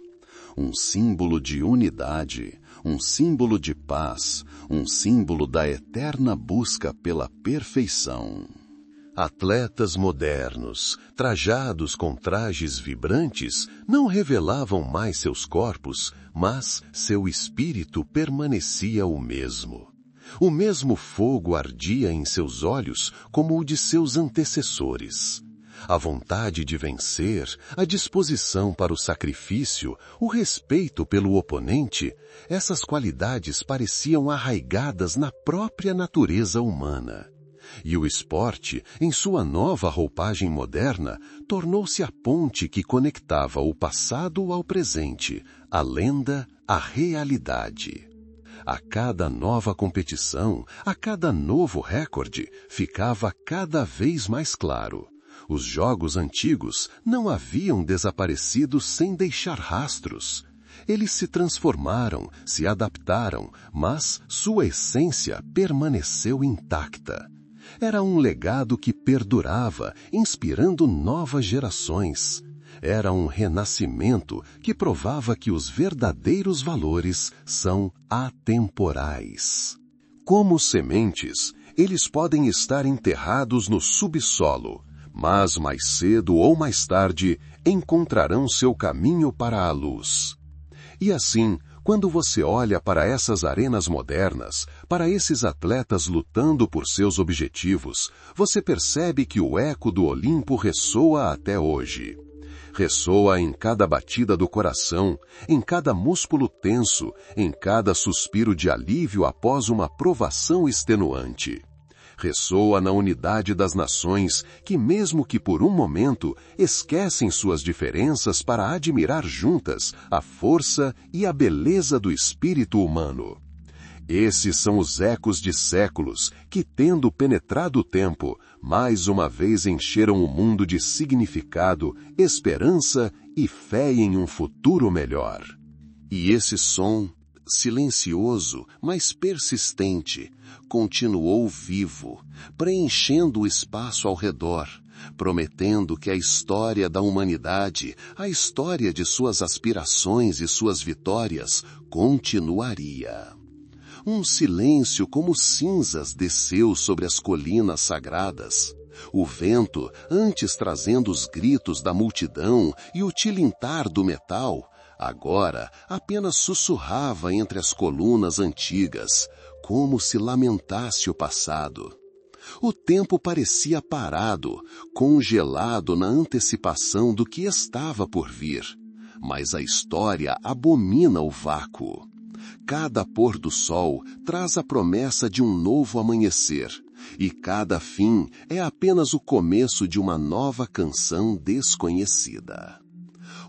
Um símbolo de unidade, um símbolo de paz, um símbolo da eterna busca pela perfeição. Atletas modernos, trajados com trajes vibrantes, não revelavam mais seus corpos, mas seu espírito permanecia o mesmo. O mesmo fogo ardia em seus olhos como o de seus antecessores. A vontade de vencer, a disposição para o sacrifício, o respeito pelo oponente, essas qualidades pareciam arraigadas na própria natureza humana. E o esporte, em sua nova roupagem moderna, tornou-se a ponte que conectava o passado ao presente, a lenda à realidade. A cada nova competição, a cada novo recorde, ficava cada vez mais claro. Os jogos antigos não haviam desaparecido sem deixar rastros. Eles se transformaram, se adaptaram, mas sua essência permaneceu intacta. Era um legado que perdurava, inspirando novas gerações. Era um renascimento que provava que os verdadeiros valores são atemporais. Como sementes, eles podem estar enterrados no subsolo, mas mais cedo ou mais tarde encontrarão seu caminho para a luz. E assim, quando você olha para essas arenas modernas, para esses atletas lutando por seus objetivos, você percebe que o eco do Olimpo ressoa até hoje. Ressoa em cada batida do coração, em cada músculo tenso, em cada suspiro de alívio após uma provação extenuante. Ressoa na unidade das nações que, mesmo que por um momento, esquecem suas diferenças para admirar juntas a força e a beleza do espírito humano. Esses são os ecos de séculos que, tendo penetrado o tempo, mais uma vez encheram o mundo de significado, esperança e fé em um futuro melhor. E esse som, silencioso, mas persistente, continuou vivo, preenchendo o espaço ao redor, prometendo que a história da humanidade, a história de suas aspirações e suas vitórias, continuaria. Um silêncio como cinzas desceu sobre as colinas sagradas. O vento, antes trazendo os gritos da multidão e o tilintar do metal, agora apenas sussurrava entre as colunas antigas, como se lamentasse o passado. O tempo parecia parado, congelado na antecipação do que estava por vir. Mas a história abomina o vácuo. Cada pôr do sol traz a promessa de um novo amanhecer, e cada fim é apenas o começo de uma nova canção desconhecida.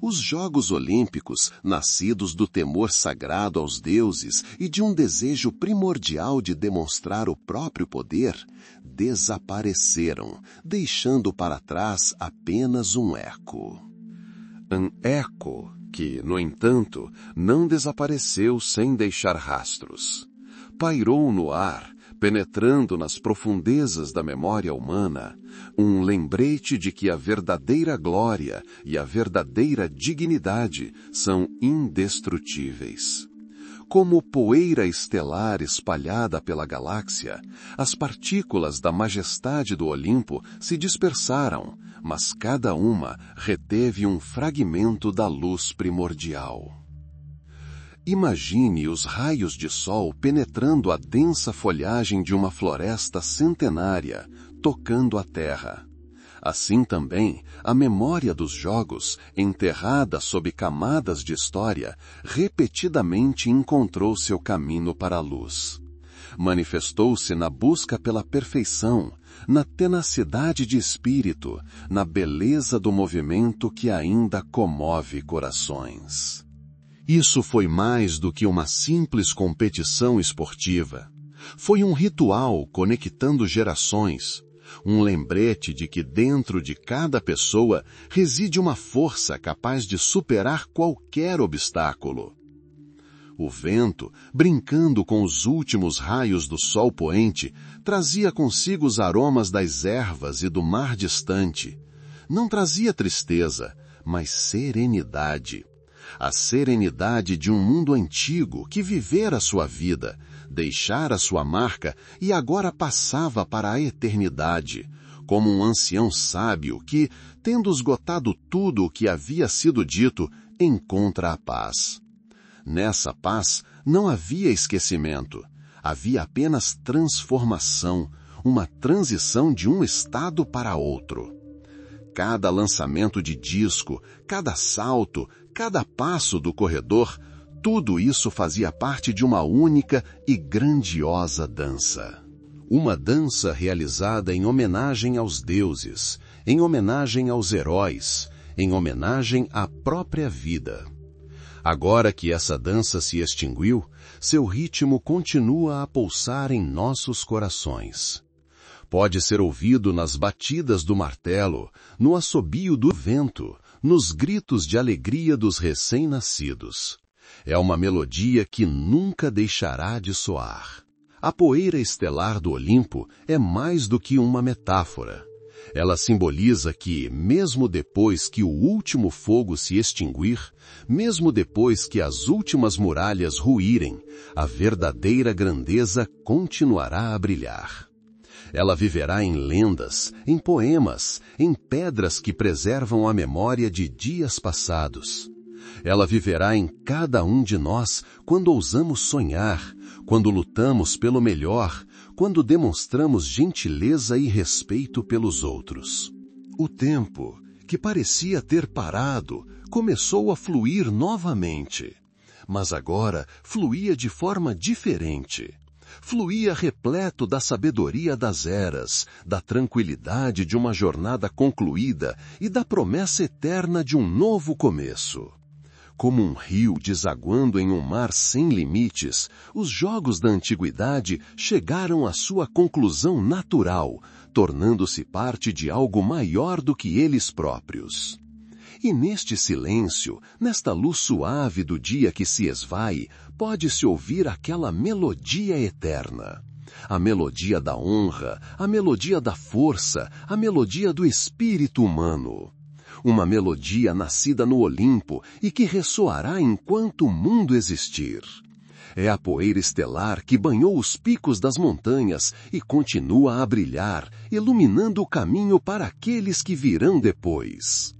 Os Jogos Olímpicos, nascidos do temor sagrado aos deuses e de um desejo primordial de demonstrar o próprio poder, desapareceram, deixando para trás apenas um eco. Um eco que, no entanto, não desapareceu sem deixar rastros. Pairou no ar, penetrando nas profundezas da memória humana, um lembrete de que a verdadeira glória e a verdadeira dignidade são indestrutíveis. Como poeira estelar espalhada pela galáxia, as partículas da majestade do Olimpo se dispersaram, mas cada uma reteve um fragmento da luz primordial. Imagine os raios de sol penetrando a densa folhagem de uma floresta centenária, tocando a terra. Assim também, a memória dos jogos, enterrada sob camadas de história, repetidamente encontrou seu caminho para a luz. Manifestou-se na busca pela perfeição, na tenacidade de espírito, na beleza do movimento que ainda comove corações. Isso foi mais do que uma simples competição esportiva. Foi um ritual conectando gerações, um lembrete de que dentro de cada pessoa reside uma força capaz de superar qualquer obstáculo. O vento, brincando com os últimos raios do sol poente, trazia consigo os aromas das ervas e do mar distante. Não trazia tristeza, mas serenidade. A serenidade de um mundo antigo que vivera sua vida, deixara sua marca e agora passava para a eternidade, como um ancião sábio que, tendo esgotado tudo o que havia sido dito, encontra a paz. Nessa paz não havia esquecimento, havia apenas transformação, uma transição de um estado para outro. Cada lançamento de disco, cada salto, cada passo do corredor, tudo isso fazia parte de uma única e grandiosa dança. Uma dança realizada em homenagem aos deuses, em homenagem aos heróis, em homenagem à própria vida. Agora que essa dança se extinguiu, seu ritmo continua a pulsar em nossos corações. Pode ser ouvido nas batidas do martelo, no assobio do vento, nos gritos de alegria dos recém-nascidos. É uma melodia que nunca deixará de soar. A poeira estelar do Olimpo é mais do que uma metáfora. Ela simboliza que, mesmo depois que o último fogo se extinguir, mesmo depois que as últimas muralhas ruírem, a verdadeira grandeza continuará a brilhar. Ela viverá em lendas, em poemas, em pedras que preservam a memória de dias passados. Ela viverá em cada um de nós quando ousamos sonhar, quando lutamos pelo melhor, quando demonstramos gentileza e respeito pelos outros. O tempo, que parecia ter parado, começou a fluir novamente. Mas agora fluía de forma diferente. Fluía repleto da sabedoria das eras, da tranquilidade de uma jornada concluída e da promessa eterna de um novo começo. Como um rio desaguando em um mar sem limites, os jogos da antiguidade chegaram à sua conclusão natural, tornando-se parte de algo maior do que eles próprios. E neste silêncio, nesta luz suave do dia que se esvai, pode-se ouvir aquela melodia eterna. A melodia da honra, a melodia da força, a melodia do espírito humano. Uma melodia nascida no Olimpo e que ressoará enquanto o mundo existir. É a poeira estelar que banhou os picos das montanhas e continua a brilhar, iluminando o caminho para aqueles que virão depois.